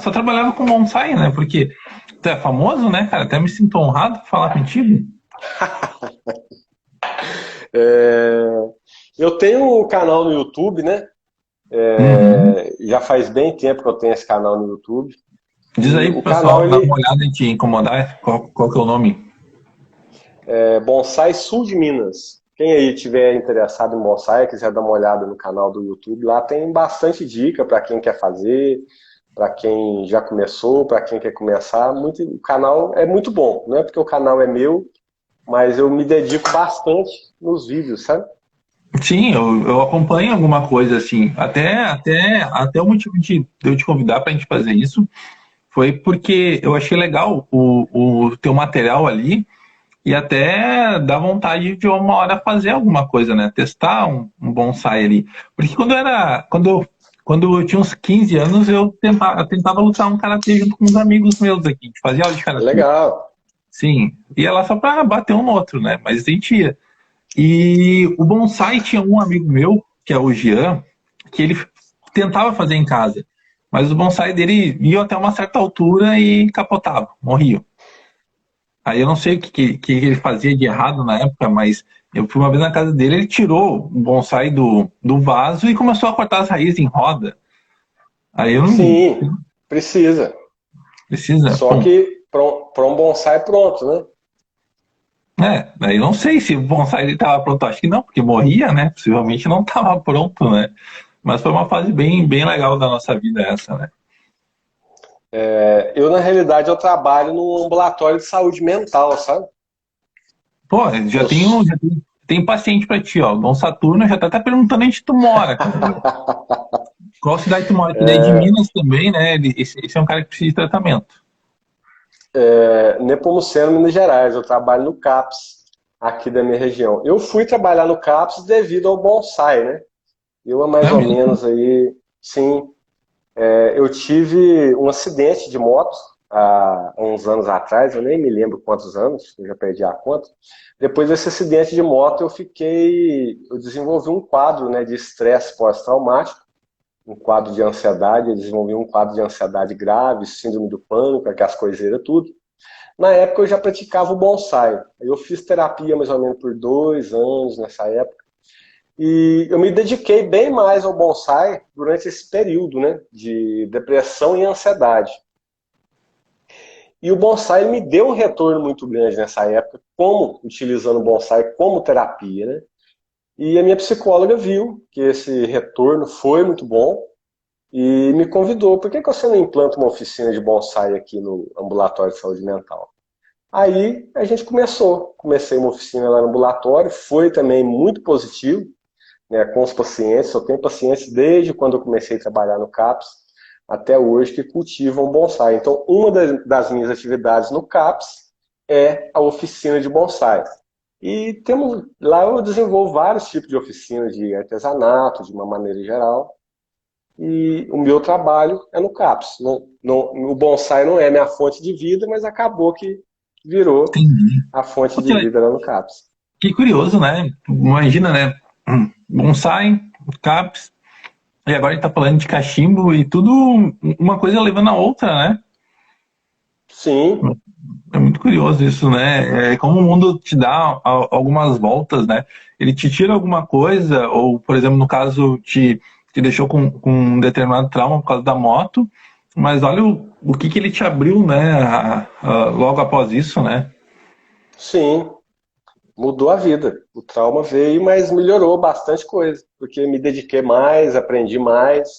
só trabalhava com bonsai, né? Porque tu é famoso, né, cara? Até me sinto honrado por falar contigo. É, eu tenho um canal no YouTube, né? Uhum. Já faz bem tempo que eu tenho esse canal no YouTube. Diz E aí o pro canal, pessoal dar uma ele olhada e te incomodar. Qual que é o nome? é Bonsai Sul de Minas. Quem aí tiver interessado em bonsai, quiser dar uma olhada no canal do YouTube, lá tem bastante dica para quem quer fazer, para quem já começou, para quem quer começar. O canal é muito bom. Não é porque o canal é meu, mas eu me dedico bastante nos vídeos, sabe? Sim, eu acompanho alguma coisa assim. Até o motivo de eu te convidar para a gente fazer isso foi porque eu achei legal o teu material ali e até dá vontade de uma hora fazer alguma coisa, né? Testar um bonsai ali. Porque quando eu tinha uns 15 anos, eu tentava lutar um karatê junto com uns amigos meus aqui. A gente fazia aula de karatê. Legal. Sim, ia lá só pra bater um no outro, né? Mas a gente ia. E o bonsai tinha um amigo meu, que é o Jean, que ele tentava fazer em casa. Mas o bonsai dele ia até uma certa altura e capotava, morria. Aí eu não sei o que ele fazia de errado na época, mas eu fui uma vez na casa dele, ele tirou o bonsai do vaso e começou a cortar as raízes em roda. Aí eu não Sim, precisa. precisa. Só Bom, que para um bonsai pronto, né? aí eu não sei se o bonsai ele estava pronto, acho que não, porque morria, né? Possivelmente não estava pronto, né? Mas foi uma fase bem, bem legal da nossa vida essa, né? Eu, na realidade, eu trabalho num ambulatório de saúde mental, sabe? Pô, Eu, tem paciente pra ti, ó. O Dom Saturno já tá até perguntando onde tu mora, cara. Qual cidade tu mora? Que daí é de Minas também, né? Esse é um cara que precisa de tratamento. Nepomuceno, Minas Gerais. Eu trabalho no CAPS, aqui da minha região. Eu fui trabalhar no CAPS devido ao bonsai, né? Eu, há Não mais é ou mesmo? menos aí, sim, eu tive um acidente de moto há uns anos atrás, eu nem me lembro quantos anos, eu já perdi a conta. Depois desse acidente de moto, eu desenvolvi um quadro, né, de estresse pós-traumático, um quadro de ansiedade, eu desenvolvi um quadro de ansiedade grave, síndrome do pânico, aquelas coiseiras, tudo. Na época eu já praticava o bonsai. Eu fiz terapia mais ou menos por 2 anos nessa época. E eu me dediquei bem mais ao bonsai durante esse período, né, de depressão e ansiedade. E o bonsai me deu um retorno muito grande nessa época, como utilizando o bonsai como terapia, né? E a minha psicóloga viu que esse retorno foi muito bom e me convidou. Por que você não implanta uma oficina de bonsai aqui no ambulatório de saúde mental? Aí a gente comecei uma oficina lá no ambulatório, foi também muito positivo, né, com os pacientes. Eu tenho pacientes desde quando eu comecei a trabalhar no CAPS até hoje que cultivam bonsai. Então, uma das minhas atividades no CAPS é a oficina de bonsai. E temos lá eu desenvolvo vários tipos de oficinas de artesanato, de uma maneira geral. E o meu trabalho é no CAPS. O bonsai não é minha fonte de vida, mas acabou que virou Entendi. a fonte Pô, de vida lá no CAPS. que curioso, né? Imagina, né? Bonsai, CAPS, e agora ele tá falando de cachimbo e tudo uma coisa levando a outra, né? Sim, É muito curioso isso, né? É como o mundo te dá algumas voltas, né? Ele te tira alguma coisa, ou, por exemplo, no caso, te deixou com um determinado trauma por causa da moto, mas olha o que ele te abriu, né? Logo após isso, né? sim. Mudou a vida. O trauma veio, mas melhorou bastante coisa, porque me dediquei mais, aprendi mais.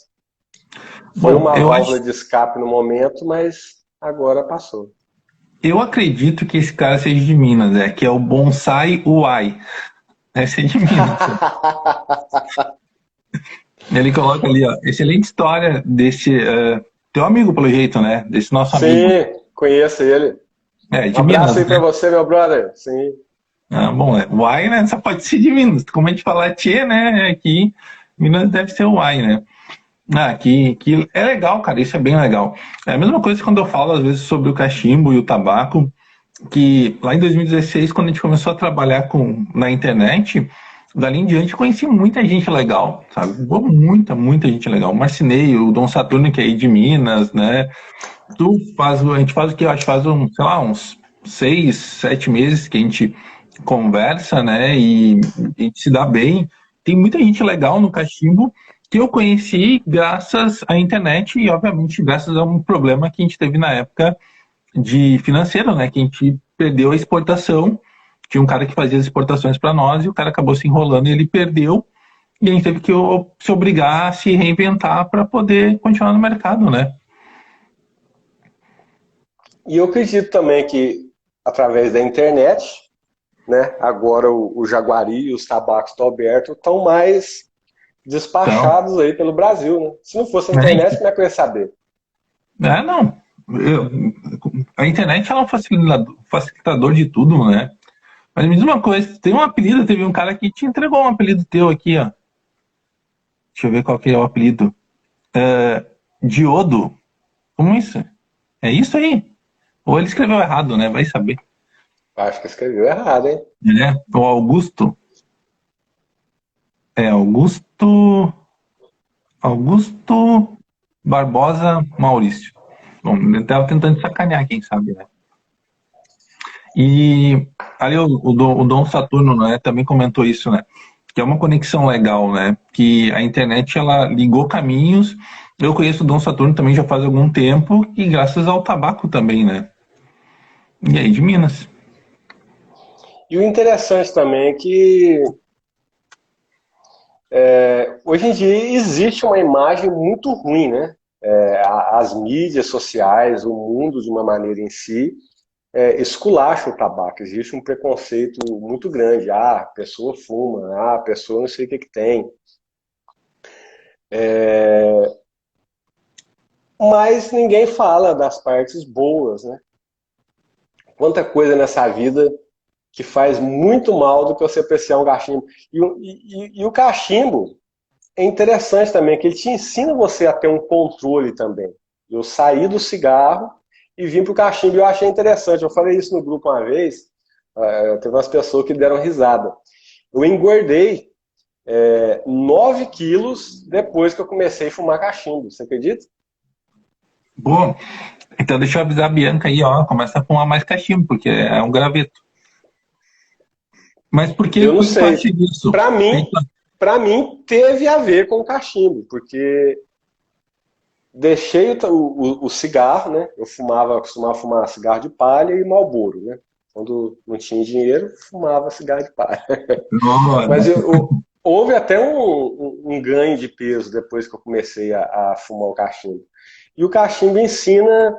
Foi Bom, uma eu acho, válvula de escape no momento, mas agora passou. eu acredito que esse cara seja de Minas, que é o Bonsai Uai. Deve ser de Minas. Ele coloca ali, ó, excelente história desse teu amigo, pelo jeito, né? Desse nosso amigo. Sim, conheço ele. É, Um de abraço Minas, aí pra né? você, meu brother. Sim. Ah, bom, Uai, né? Só pode ser de Minas. Como a gente fala Tchê, né? Aqui, Minas deve ser Uai, né? Ah, que é legal, cara, isso é bem legal. É a mesma coisa quando eu falo, às vezes, sobre o cachimbo e o tabaco, que lá em 2016, quando a gente começou a trabalhar na internet, dali em diante conheci muita gente legal, sabe? Muita gente legal. O Marcinei, o Dom Saturno, que é aí de Minas, né? A gente faz o que? Eu acho que faz sei lá, uns 6, 7 meses que a gente conversa, né? E a gente se dá bem. Tem muita gente legal no cachimbo que eu conheci graças à internet e, obviamente, graças a um problema que a gente teve na época de financeiro, né? Que a gente perdeu a exportação. Tinha um cara que fazia as exportações para nós e o cara acabou se enrolando e ele perdeu. E a gente teve que se obrigar a se reinventar para poder continuar no mercado, né? E eu acredito também que através da internet, né, agora o Jaguari e os tabacos do Alberto estão mais Então, despachados aí pelo Brasil, né? Se não fosse a internet, né? como é que eu ia saber? Não. A internet ela é um facilitador de tudo, né? Mas me diz uma coisa, tem um apelido, teve um cara que te entregou um apelido teu aqui, ó. Deixa eu ver qual que é o apelido. Diodo. Como isso? É isso aí. Ou ele escreveu errado, né? Vai saber. Acho que escreveu errado, hein? Né? O Augusto. É Augusto. Augusto Barbosa Maurício. Bom, ele tava tentando sacanear, quem sabe, né? E ali o Dom Saturno, né, também comentou isso, né? Que é uma conexão legal, né? Que a internet ela ligou caminhos. Eu conheço o Dom Saturno também já faz algum tempo e graças ao tabaco também, né? E aí de Minas. E o interessante também é que hoje em dia existe uma imagem muito ruim, né? As mídias sociais, o mundo de uma maneira em si, esculacha o tabaco. Existe um preconceito muito grande. Ah, a pessoa fuma, ah, a pessoa não sei o que que tem. Mas ninguém fala das partes boas, né? Quanta coisa nessa vida que faz muito mal do que você apreciar um cachimbo. E o cachimbo é interessante também, que ele te ensina você a ter um controle também. Eu saí do cigarro e vim para o cachimbo e eu achei interessante. Eu falei isso no grupo uma vez, teve umas pessoas que deram risada. Eu engordei 9 quilos depois que eu comecei a fumar cachimbo, você acredita? Bom, então deixa eu avisar a Bianca aí, ó. Começa a fumar mais cachimbo, porque é um graveto. Mas Eu não por que tu sei. acha isso? Para mim, Eita, para mim teve a ver com o cachimbo, porque deixei o cigarro, né? Eu costumava fumar cigarro de palha e Marlboro, né? Quando não tinha dinheiro, fumava cigarro de palha. Mas nossa. houve até um ganho de peso depois que eu comecei a fumar o cachimbo. E o cachimbo ensina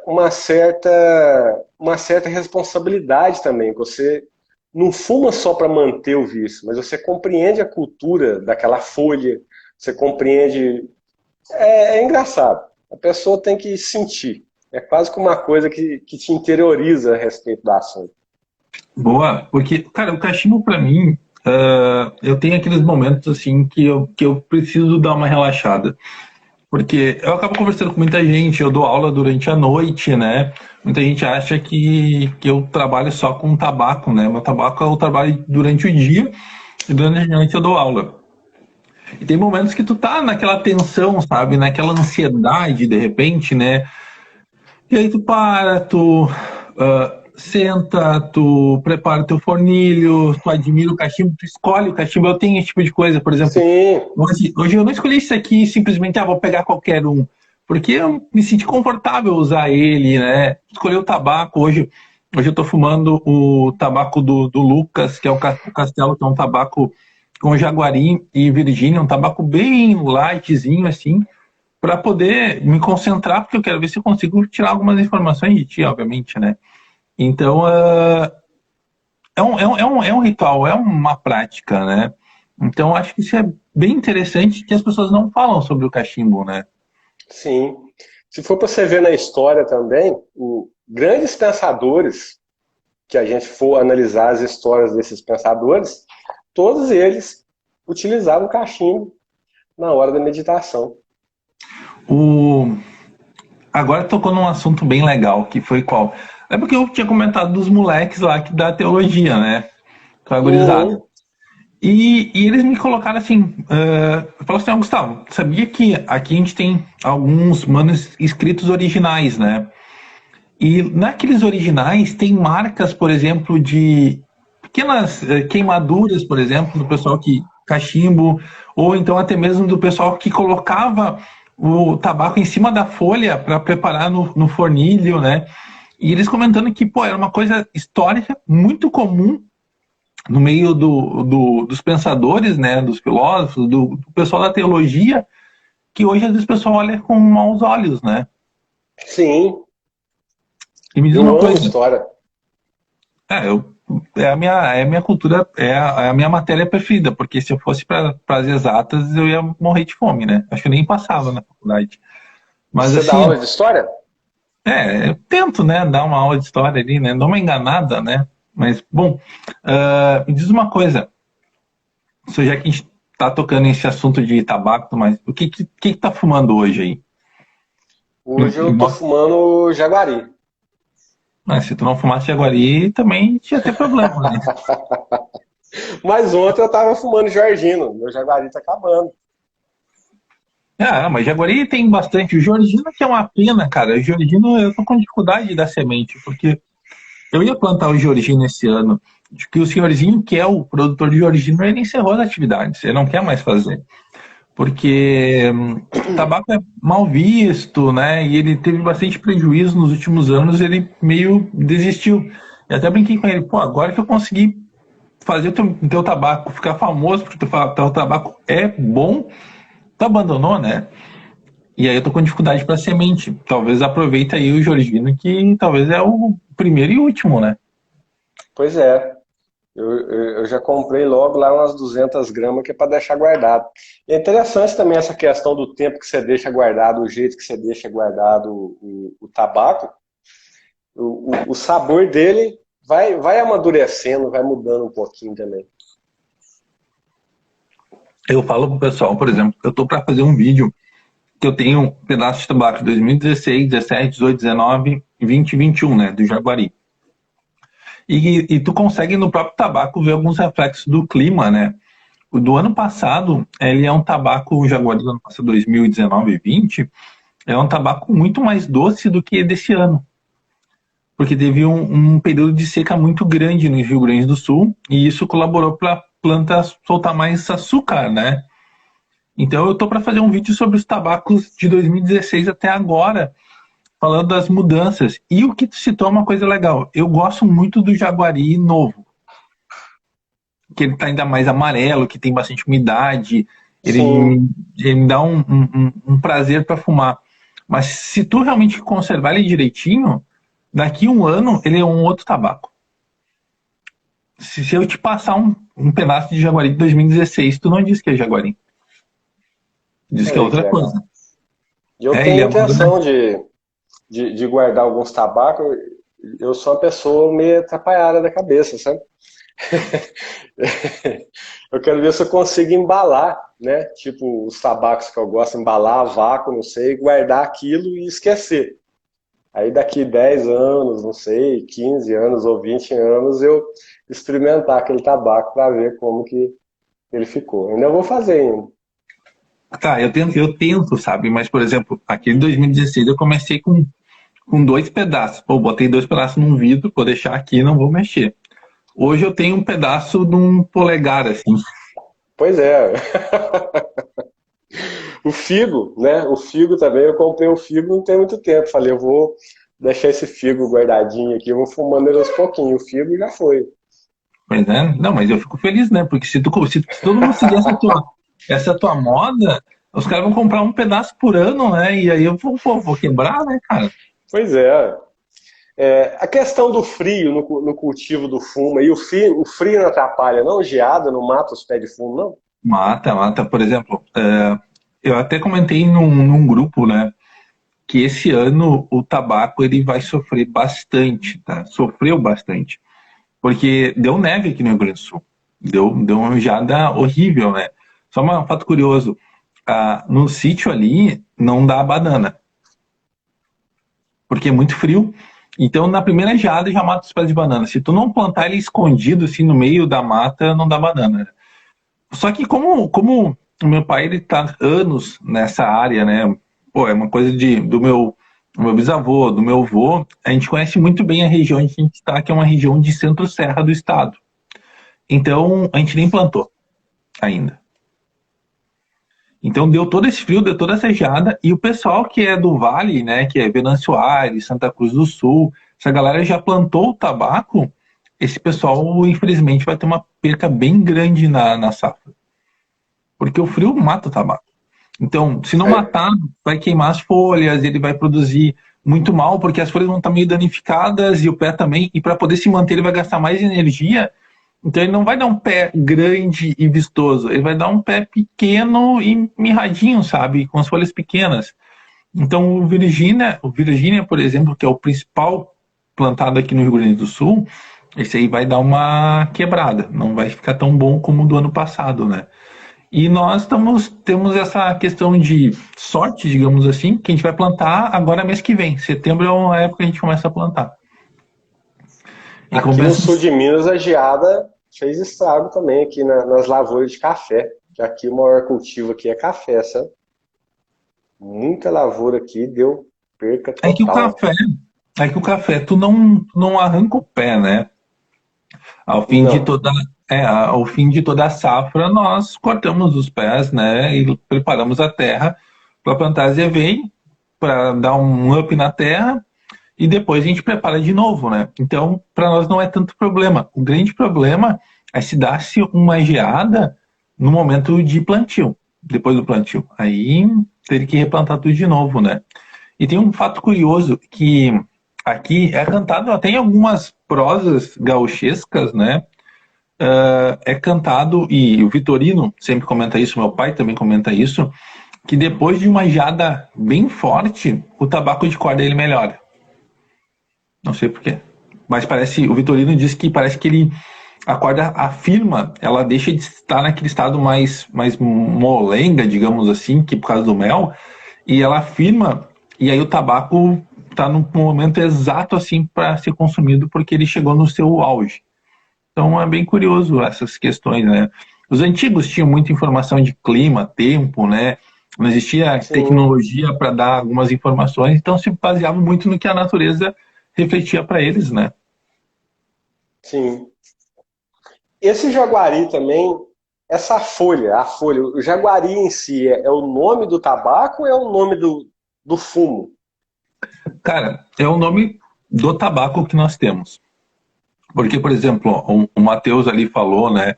uma certa responsabilidade também. Você não fuma só para manter o vício, mas você compreende a cultura daquela folha, você compreende. É engraçado. A pessoa tem que sentir. É quase que uma coisa que te interioriza a respeito da ação. Boa, porque, cara, o cachimbo pra mim, eu tenho aqueles momentos assim que eu preciso dar uma relaxada. Porque eu acabo conversando com muita gente, eu dou aula durante a noite, né? Muita gente acha que eu trabalho só com tabaco, né? Meu tabaco eu trabalho durante o dia e durante a noite eu dou aula. E tem momentos que tu tá naquela tensão, sabe? Naquela ansiedade, de repente, né? E aí tu para, tu senta, tu prepara teu fornilho, tu admira o cachimbo, tu escolhe o cachimbo. Eu tenho esse tipo de coisa, por exemplo, Sim, hoje eu não escolhi isso aqui simplesmente, vou pegar qualquer um. Porque eu me senti confortável usar ele, né? Escolhi o tabaco. Hoje eu tô fumando o tabaco do Lucas, que é o Castelo, que é um tabaco com Jaguari e Virgínia, um tabaco bem lightzinho assim, para poder me concentrar, porque eu quero ver se eu consigo tirar algumas informações de ti, obviamente, né? Então, é um ritual, é uma prática, né? Então, acho que isso é bem interessante que as pessoas não falam sobre o cachimbo, né? Sim. Se for para você ver na história também, grandes pensadores, que a gente for analisar as histórias desses pensadores, todos eles utilizavam cachimbo na hora da meditação. O... Agora tocou num assunto bem legal, que foi qual? É porque eu tinha comentado dos moleques lá que da teologia, né? Com a gurizada. Uhum. E eles me colocaram assim, falaram assim, Gustavo, sabia que aqui a gente tem alguns manuscritos originais, né? E naqueles originais tem marcas, por exemplo, de pequenas queimaduras, por exemplo, do pessoal que cachimbo, ou então até mesmo do pessoal que colocava o tabaco em cima da folha para preparar no fornilho, né? E eles comentando que, pô, era uma coisa histórica muito comum no meio dos pensadores, né, dos filósofos, do pessoal da teologia, que hoje às vezes o pessoal olha com maus olhos, né? Sim, E me diz eu uma amo coisa, história. eu, é a minha cultura, é a minha matéria preferida, porque se eu fosse para as exatas, eu ia morrer de fome, né? Acho que eu nem passava na faculdade. Mas Você dá assim, aula de história? eu tento, né, dar uma aula de história ali, né? Dou uma enganada, né? Mas, bom, me diz uma coisa, já que a gente tá tocando esse assunto de tabaco, mas o que tá fumando hoje aí? Hoje eu tô fumando Jaguari. Ah, se tu não fumasse Jaguari, também tinha ter problema, né? Mas ontem eu tava fumando Jorgino. Meu Jaguari tá acabando. Ah, mas Jaguari tem bastante. O Georgino que é uma pena, cara. O Georgino eu tô com dificuldade de dar semente, porque eu ia plantar o Georgino esse ano. Acho que o senhorzinho, que é o produtor de Georgino, ele encerrou as atividades, ele não quer mais fazer. Porque tabaco é mal visto, né? E ele teve bastante prejuízo nos últimos anos, ele meio desistiu. Eu até brinquei com ele, pô, agora que eu consegui fazer o teu tabaco ficar famoso, porque teu tabaco é bom, tu abandonou, né? E aí eu tô com dificuldade para semente. Talvez aproveita aí o Georgino, que talvez é o primeiro e último, né? Pois é. Eu já comprei logo lá umas 200 gramas que é para deixar guardado. E é interessante também essa questão do tempo que você deixa guardado, o jeito que você deixa guardado o tabaco. O sabor dele vai amadurecendo, vai mudando um pouquinho também. Eu falo pro pessoal, por exemplo, eu tô para fazer um vídeo que eu tenho um pedaço de tabaco de 2016, 17, 18, 19, 20 e 21, né, do Jaguari. E tu consegue no próprio tabaco ver alguns reflexos do clima, né? O do ano passado, ele é um tabaco, o Jaguari do ano passado, 2019 e 20, é um tabaco muito mais doce do que desse ano. Porque teve um período de seca muito grande no Rio Grande do Sul, e isso colaborou para a planta soltar mais açúcar, né? Então eu tô para fazer um vídeo sobre os tabacos de 2016 até agora, falando das mudanças. E o que tu citou é uma coisa legal. Eu gosto muito do Jaguari novo, que ele tá ainda mais amarelo, que tem bastante umidade, ele, Sim, ele me dá um prazer para fumar. Mas se tu realmente conservar ele direitinho, daqui a um ano ele é um outro tabaco. Se eu te passar um pedaço de Jaguari de 2016, tu não diz que é Jaguari. Diz que é olha aí que outra legal. coisa. E eu Ele tenho é intenção de guardar alguns tabacos. Eu sou uma pessoa meio atrapalhada da cabeça, sabe? Eu quero ver se eu consigo embalar, né? Tipo, os tabacos que eu gosto, embalar a vácuo, não sei, guardar aquilo e esquecer. Aí daqui 10 anos, não sei, 15 anos ou 20 anos, eu experimentar aquele tabaco para ver como que ele ficou. Ainda vou fazer ainda. Tá, eu tento, sabe? Mas, por exemplo, aquele 2016 eu comecei com dois pedaços. Pô, botei dois pedaços num vidro, vou deixar aqui, não vou mexer. Hoje eu tenho um pedaço de um polegar, assim. Pois é. O figo, né? O figo também, eu comprei o figo não tem muito tempo. Falei, eu vou deixar esse figo guardadinho aqui, eu vou fumando ele aos pouquinhos. O figo já foi. Pois é, não, mas eu fico feliz, né? Porque se todo mundo seguir essa tua moda, os caras vão comprar um pedaço por ano, né? E aí eu vou quebrar, né, cara? Pois é. A questão do frio no cultivo do fumo, e o frio não atrapalha, não? Geada não mata os pés de fumo, não? Mata, mata. Por exemplo, eu até comentei num grupo, né? Que esse ano o tabaco ele vai sofrer bastante, tá? Sofreu bastante. Porque deu neve aqui no Rio Grande do Sul. Deu uma geada horrível, né? Só um fato curioso. No sítio ali não dá banana, porque é muito frio. Então, na primeira geada já mata os pés de banana. Se tu não plantar ele escondido assim no meio da mata, não dá banana. Só que como o meu pai ele tá anos nessa área, né? Pô, é uma coisa do meu bisavô, do meu avô, a gente conhece muito bem a região onde a gente está, que é uma região de centro-serra do estado. Então, a gente nem plantou ainda. Então, deu todo esse frio, deu toda essa geada, e o pessoal que é do Vale, né, que é Venâncio Aires, Santa Cruz do Sul, essa galera já plantou o tabaco, esse pessoal, infelizmente, vai ter uma perca bem grande na safra. Porque o frio mata o tabaco. Então, se não É, matar, vai queimar as folhas, ele vai produzir muito mal, porque as folhas vão estar meio danificadas e o pé também, e para poder se manter, ele vai gastar mais energia. Então, ele não vai dar um pé grande e vistoso, ele vai dar um pé pequeno e mirradinho, sabe? Com as folhas pequenas. Então, o Virgínia, por exemplo, que é o principal plantado aqui no Rio Grande do Sul, esse aí vai dar uma quebrada, não vai ficar tão bom como o do ano passado, né? E nós temos essa questão de sorte, digamos assim, que a gente vai plantar agora mês que vem. Setembro é uma época que a gente começa a plantar. Em aqui no sul compensação, de Minas, a geada fez estrago também aqui nas lavouras de café. Que aqui o maior cultivo aqui é café, sabe? Muita lavoura aqui deu perca é que o total. café, tu não arranca o pé, né? Ao fim de Não. toda, ao fim de toda a safra, nós cortamos os pés, né? E preparamos a terra para plantar azevém, para dar um up na terra e depois a gente prepara de novo, né? Então, para nós não é tanto problema. O grande problema é se dá-se uma geada no momento de plantio, depois do plantio. Aí teria que replantar tudo de novo, né? E tem um fato curioso que aqui é cantado até em algumas prosas gauchescas, né? É cantado, e o Vitorino sempre comenta isso, meu pai também comenta isso, que depois de uma geada bem forte, o tabaco de corda ele melhora. Não sei porquê. Mas o Vitorino diz que parece que a corda afirma, ela deixa de estar naquele estado mais molenga, digamos assim, que por causa do mel, e ela afirma, e aí o tabaco está no momento exato assim para ser consumido, porque ele chegou no seu auge. Então é bem curioso essas questões, né? Os antigos tinham muita informação de clima, tempo, né? Não existia Sim, tecnologia para dar algumas informações, então se baseavam muito no que a natureza refletia para eles, né? sim. Esse jaguari também, essa folha, a folha, o jaguari em si é o nome do tabaco ou é o nome do fumo? Cara, é o nome do tabaco que nós temos. Porque, por exemplo, o Matheus ali falou, né?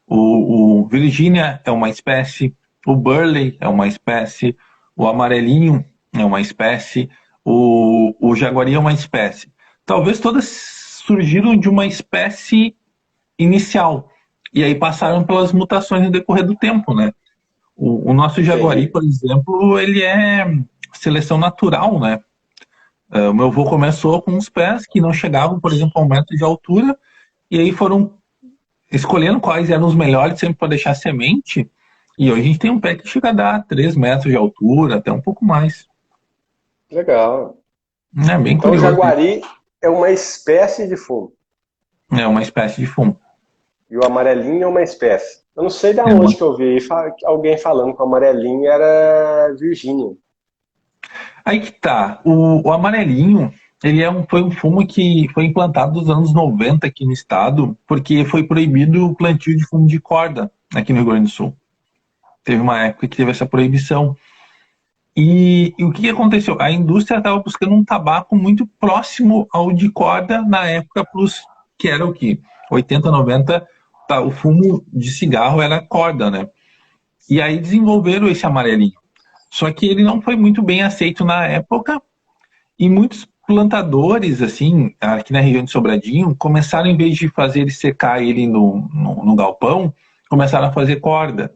O Virginia é uma espécie, o Burley é uma espécie, o amarelinho é uma espécie, o jaguari é uma espécie. Talvez todas surgiram de uma espécie inicial e aí passaram pelas mutações no decorrer do tempo, né? O nosso jaguari, Entendi. por exemplo, ele é seleção natural, né? O meu avô começou com uns pés que não chegavam, por exemplo, a 1 metro de altura, e aí foram escolhendo quais eram os melhores sempre para deixar semente. E hoje a gente tem um pé que chega a dar 3 metros de altura, até um pouco mais. Legal. É bem Então, o curioso isso. jaguari é uma espécie de fumo. É uma espécie de fumo. E o amarelinho é uma espécie. Eu não sei de É uma... onde que eu vi alguém falando que o amarelinho era Virgínia. Aí que tá. O amarelinho, foi um fumo que foi implantado nos anos 90 aqui no estado, porque foi proibido o plantio de fumo de corda aqui no Rio Grande do Sul. Teve uma época que teve essa proibição. E o que aconteceu? A indústria estava buscando um tabaco muito próximo ao de corda na época que era o que? 80, 90, tá, o fumo de cigarro era corda, né? E aí desenvolveram esse amarelinho. Só que ele não foi muito bem aceito na época e muitos plantadores, assim, aqui na região de Sobradinho, começaram, em vez de fazer ele secar ele no galpão, começaram a fazer corda.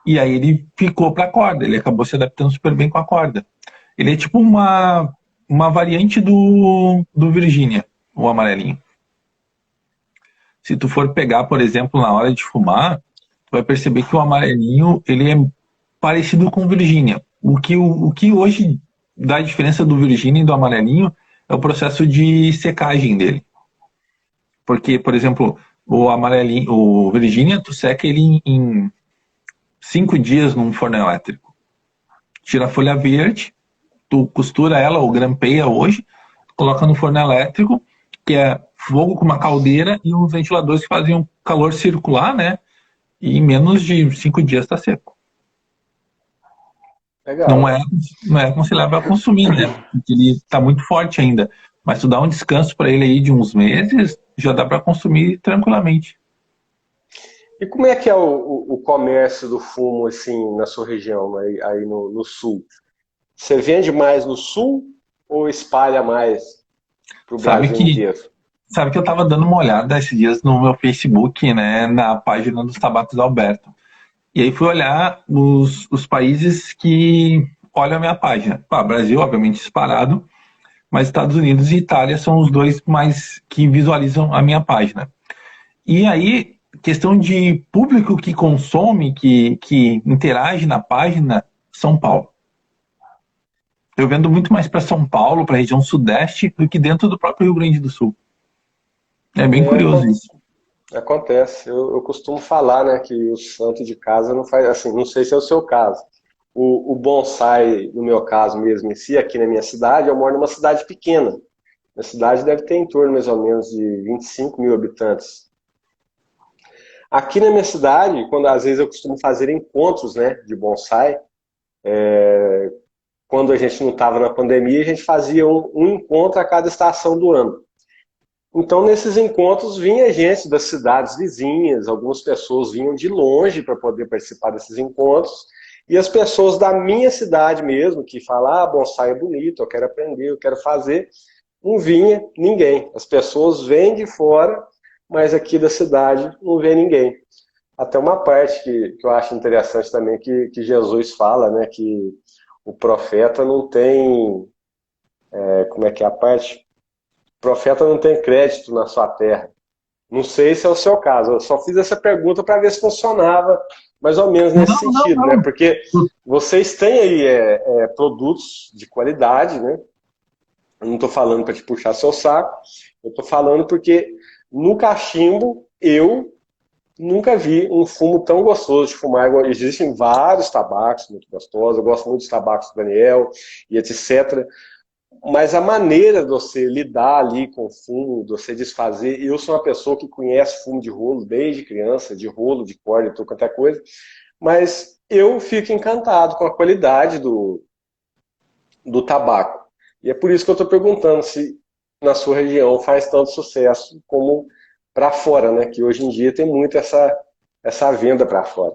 E aí ele ficou para corda, ele acabou se adaptando super bem com a corda. Ele é tipo uma variante do Virgínia, o amarelinho. Se tu for pegar, por exemplo, na hora de fumar, tu vai perceber que o amarelinho ele é parecido com o Virgínia. O que hoje dá a diferença do Virgínia e do amarelinho é o processo de secagem dele. Porque, por exemplo, o amarelinho, o Virgínia, tu seca ele em 5 dias num forno elétrico. Tira a folha verde, tu costura ela ou grampeia hoje, coloca no forno elétrico, que é fogo com uma caldeira e uns ventiladores que fazem um calor circular, né? E em menos de 5 dias está seco. Não Legal. é, não é aconselhável a consumir, né? Porque ele está muito forte ainda. Mas tu dá um descanso para ele aí de uns meses, já dá para consumir tranquilamente. E como é que é o comércio do fumo, assim, na sua região, aí no sul? Você vende mais no sul ou espalha mais para o Sabe Brasil que, inteiro? sabe que eu estava dando uma olhada esses dias no meu Facebook, né? Na página dos Tabacos da Alberto. E aí fui olhar os países que olham a minha página. Brasil, obviamente, disparado, mas Estados Unidos e Itália são os dois mais que visualizam a minha página. E aí, questão de público que consome, que interage na página, São Paulo. Eu vendo muito mais para São Paulo, para a região sudeste, do que dentro do próprio Rio Grande do Sul. É bem É, curioso isso. acontece. Eu costumo falar, né, que o santo de casa não faz assim. Não sei se é o seu caso. O bonsai, no meu caso mesmo, em si, aqui na minha cidade, eu moro numa cidade pequena. A cidade deve ter em torno mais ou menos de 25 mil habitantes. Aqui na minha cidade, quando às vezes eu costumo fazer encontros, né, de bonsai, quando a gente não estava na pandemia, a gente fazia um encontro a cada estação do ano. Então, nesses encontros, vinha gente das cidades vizinhas, algumas pessoas vinham de longe para poder participar desses encontros, e as pessoas da minha cidade mesmo, que falam, bonsai é bonito, eu quero aprender, eu quero fazer, não vinha ninguém. As pessoas vêm de fora, mas aqui da cidade não vê ninguém. Até uma parte que eu acho interessante também, que Jesus fala, né, que o profeta não tem, como é que é a parte? O profeta não tem crédito na sua terra. Não sei se é o seu caso, eu só fiz essa pergunta para ver se funcionava mais ou menos Não, nesse não, sentido, né? não. Porque vocês têm aí produtos de qualidade, né? Eu não estou falando para te puxar seu saco, eu estou falando porque no cachimbo eu nunca vi um fumo tão gostoso de fumar. Existem vários tabacos muito gostosos, eu gosto muito dos tabacos do Daniel e etc. Mas a maneira de você lidar ali com o fumo, de você desfazer, eu sou uma pessoa que conhece fumo de rolo desde criança, de rolo, de corda, tudo quanto é coisa, mas eu fico encantado com a qualidade do tabaco. E é por isso que eu estou perguntando se na sua região faz tanto sucesso como para fora, né? Que hoje em dia tem muito essa venda para fora.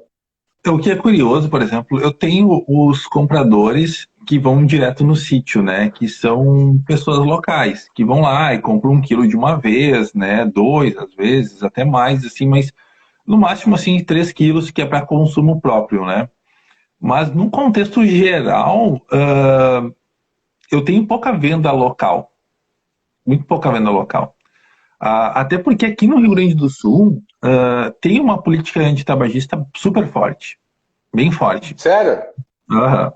O que é curioso, por exemplo, eu tenho os compradores que vão direto no sítio, né? Que são pessoas locais, que vão lá e compram 1 quilo de uma vez, né? Dois, às vezes, até mais, assim, mas no máximo, assim, 3 quilos, que é para consumo próprio, né? Mas, num contexto geral, eu tenho pouca venda local. Muito pouca venda local. Até porque aqui no Rio Grande do Sul tem uma política antitabagista super forte. Bem forte. Sério?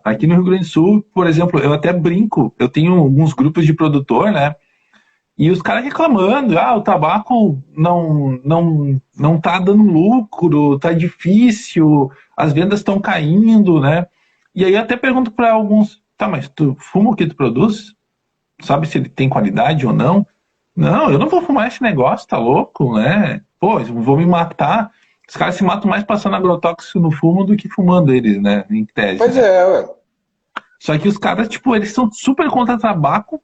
Aqui no Rio Grande do Sul, por exemplo, eu até brinco, eu tenho alguns grupos de produtor, né? E os caras reclamando, o tabaco não tá dando lucro, tá difícil, as vendas estão caindo, né? E aí eu até pergunto para alguns, tá, mas tu fuma o que tu produz? Sabe se ele tem qualidade ou não? Não, eu não vou fumar esse negócio, tá louco, né? Pô, eu vou me matar. Os caras se matam mais passando agrotóxico no fumo do que fumando eles, né? Em tese, Pois né? é, ué. Só que os caras, tipo, eles são super contra tabaco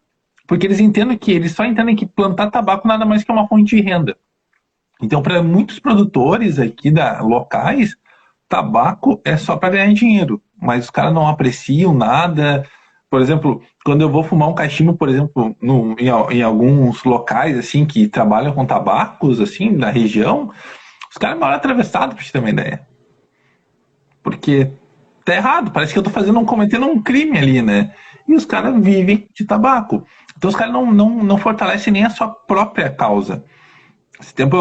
porque eles só entendem que plantar tabaco nada mais que é uma fonte de renda. Então, para muitos produtores aqui locais, tabaco é só para ganhar dinheiro, mas os caras não apreciam nada. Por exemplo, quando eu vou fumar um cachimbo, por exemplo, em alguns locais assim que trabalham com tabacos assim da região, os caras moram atravessados, para te ter uma ideia. Porque tá errado, parece que eu tô cometendo um crime ali, né? E os caras vivem de tabaco. Então os caras não fortalecem nem a sua própria causa. Esse tempo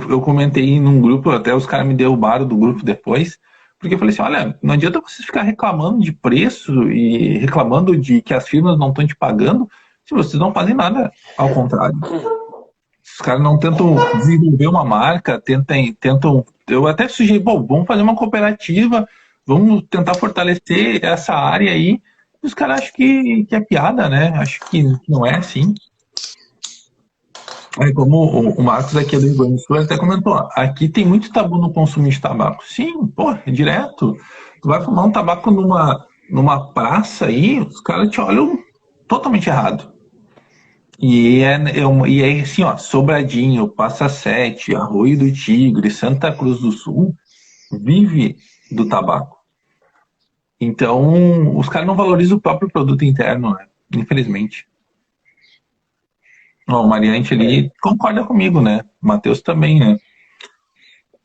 eu comentei num grupo, até os caras me derrubaram do grupo depois, porque eu falei assim, olha, não adianta vocês ficar reclamando de preço e reclamando de que as firmas não estão te pagando, se vocês não fazem nada ao contrário. Os caras não tentam desenvolver uma marca, tentam. Eu até sugeri, bom, vamos fazer uma cooperativa, vamos tentar fortalecer essa área aí. E os caras acham que é piada, né? Acho que não é assim. Aí, como o Marcos aqui do Rio Grande do Sul até comentou, aqui tem muito tabu no consumo de tabaco. Sim, pô, é direto. Tu vai fumar um tabaco numa praça aí, os caras te olham totalmente errado. E é assim, ó, Sobradinho, Passa Sete, Arroio do Tigre, Santa Cruz do Sul, vive do tabaco. Então, os caras não valorizam o próprio produto interno, né? Infelizmente. Ó, o Mariante ali concorda comigo, né? O Matheus também, né?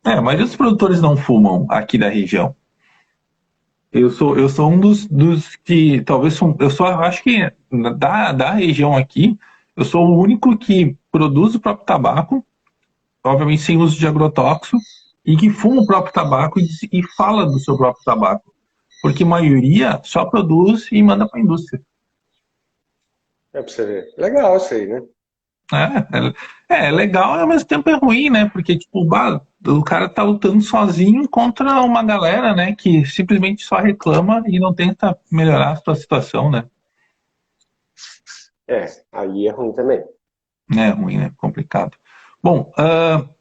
A maioria dos produtores não fumam aqui da região. Eu sou um dos que talvez acho que da região aqui, eu sou o único que produz o próprio tabaco, obviamente sem uso de agrotóxico, e que fuma o próprio tabaco e fala do seu próprio tabaco. Porque a maioria só produz e manda para a indústria. É pra você ver. Legal isso aí, né? É legal e ao mesmo tempo é ruim, né? Porque, tipo, o cara tá lutando sozinho contra uma galera, né? Que simplesmente só reclama e não tenta melhorar a sua situação, né? Aí é ruim também. É ruim, né? Complicado. Bom,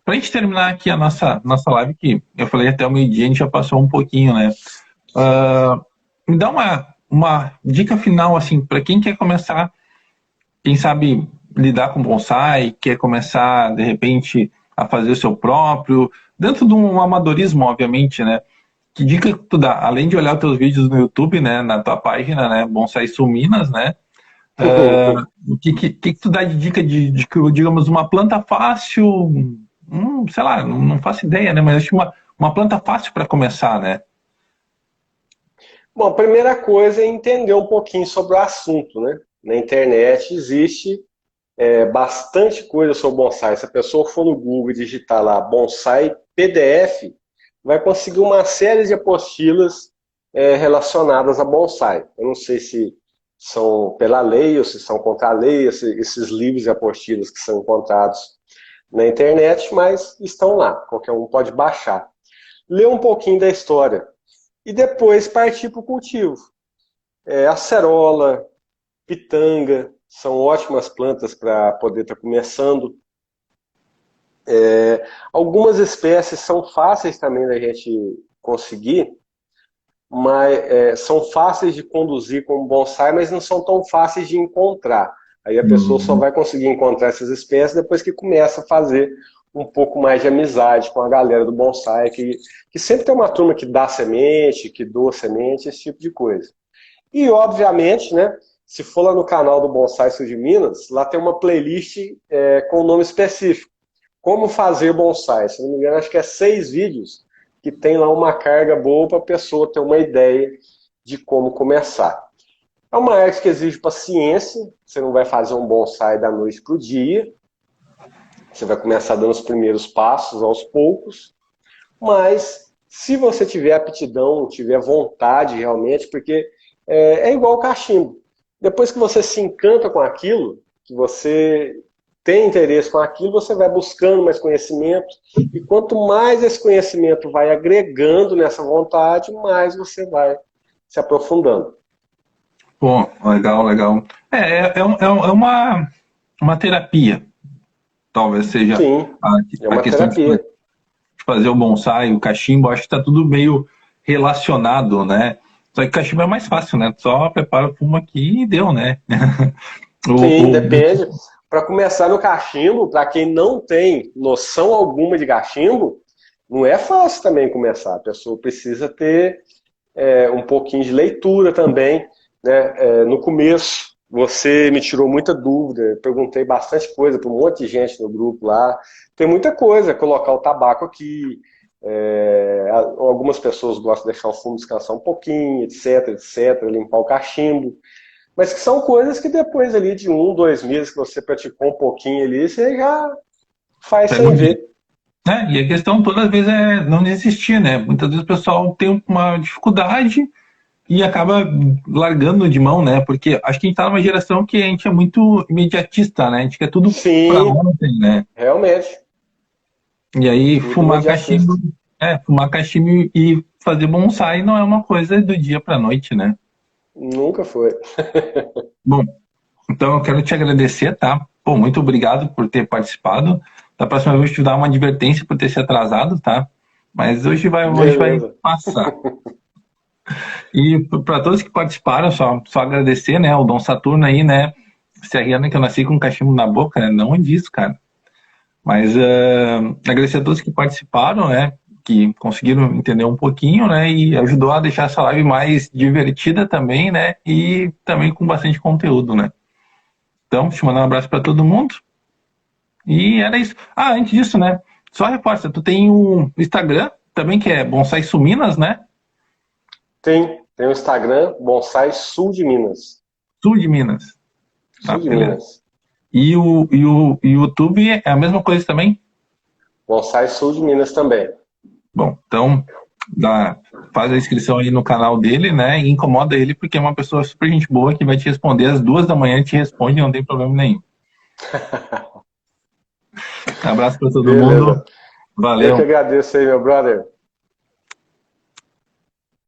pra gente terminar aqui a nossa live, que eu falei até o meio-dia, a gente já passou um pouquinho, né? Me dá uma dica final, assim, para quem quer começar, quem sabe lidar com bonsai, quer começar, de repente, a fazer o seu próprio, dentro de um amadorismo, obviamente, né? Que dica que tu dá? Além de olhar os teus vídeos no YouTube, né, na tua página, né, Bonsai Sul Minas, né? O que tu dá de dica de, digamos, uma planta fácil, sei lá, não faço ideia, né? Mas acho que uma planta fácil para começar, né? Bom, a primeira coisa é entender um pouquinho sobre o assunto, né? Na internet existe bastante coisa sobre bonsai. Se a pessoa for no Google e digitar lá bonsai PDF, vai conseguir uma série de apostilas relacionadas a bonsai. Eu não sei se são pela lei ou se são contra a lei, esses livros e apostilas que são encontrados na internet, mas estão lá, qualquer um pode baixar. Ler um pouquinho da história e depois partir para o cultivo. Acerola, pitanga, são ótimas plantas para poder estar começando. Algumas espécies são fáceis também da gente conseguir, mas são fáceis de conduzir como bonsai, mas não são tão fáceis de encontrar. Aí a pessoa só vai conseguir encontrar essas espécies depois que começa a fazer um pouco mais de amizade com a galera do bonsai, que sempre tem uma turma que dá semente, que doa semente, esse tipo de coisa. E, obviamente, né, se for lá no canal do Bonsai Sul de Minas, lá tem uma playlist com um nome específico. Como fazer bonsai. Se não me engano, acho que é 6 vídeos que tem lá uma carga boa para a pessoa ter uma ideia de como começar. É uma arte que exige paciência, você não vai fazer um bonsai da noite para o dia, você vai começar dando os primeiros passos aos poucos, mas se você tiver aptidão, tiver vontade realmente, porque é igual o cachimbo. Depois que você se encanta com aquilo, que você tem interesse com aquilo, você vai buscando mais conhecimento, e quanto mais esse conhecimento vai agregando nessa vontade, mais você vai se aprofundando. Pô, legal, legal. É uma terapia, talvez seja Sim, é a uma questão de terapia. fazer o bonsai, o cachimbo, acho que está tudo meio relacionado, né? Só que o cachimbo é mais fácil, né? Só prepara o fumo aqui e deu, né? Sim, O, o- depende. Para começar no cachimbo, para quem não tem noção alguma de cachimbo, não é fácil também começar. A pessoa precisa ter um pouquinho de leitura também, né? No começo, você me tirou muita dúvida, perguntei bastante coisa para um monte de gente no grupo lá. Tem muita coisa, colocar o tabaco aqui. Algumas pessoas gostam de deixar o fumo descansar um pouquinho, etc, etc, limpar o cachimbo. Mas que são coisas que depois ali de 1, 2 meses que você praticou um pouquinho ali, você já faz pega sem o ver. né? E a questão toda às vezes é não desistir, né? Muitas vezes o pessoal tem uma dificuldade e acaba largando de mão, né? Porque acho que a gente tá numa geração que a gente é muito imediatista, né? A gente quer tudo pra Sim, ontem, né? realmente. E aí Tudo imediatista. fumar cachimbo e fazer bonsai não é uma coisa do dia pra noite, né? Nunca foi. Bom, então eu quero te agradecer, tá? Pô, muito obrigado por ter participado. Da próxima vez eu te dar uma advertência por ter se atrasado, tá? Mas hoje vai Beleza. passar. E para todos que participaram, só agradecer, né? O Dom Saturno aí, né? Se a Rihanna que eu nasci com um cachimbo na boca, né? Não é disso, cara. Mas agradecer a todos que participaram, né? Que conseguiram entender um pouquinho, né? E ajudou a deixar essa live mais divertida também, né? E também com bastante conteúdo, né? Então, te mandar um abraço para todo mundo. E era isso. Ah, antes disso, né? Só reforça, tu tem o Instagram também, que é Bonsai Suminas, né? Tem o Instagram, Bonsai Sul de Minas. Sul de Minas. Ah, Sul de beleza. Minas. E o YouTube é a mesma coisa também? Bonsai Sul de Minas também. Bom, então faz a inscrição aí no canal dele, né? E incomoda ele porque é uma pessoa super gente boa que vai te responder às 2 da manhã, te responde, não tem problema nenhum. Abraço para todo mundo. Beleza. Eu que Valeu. agradeço aí, meu brother.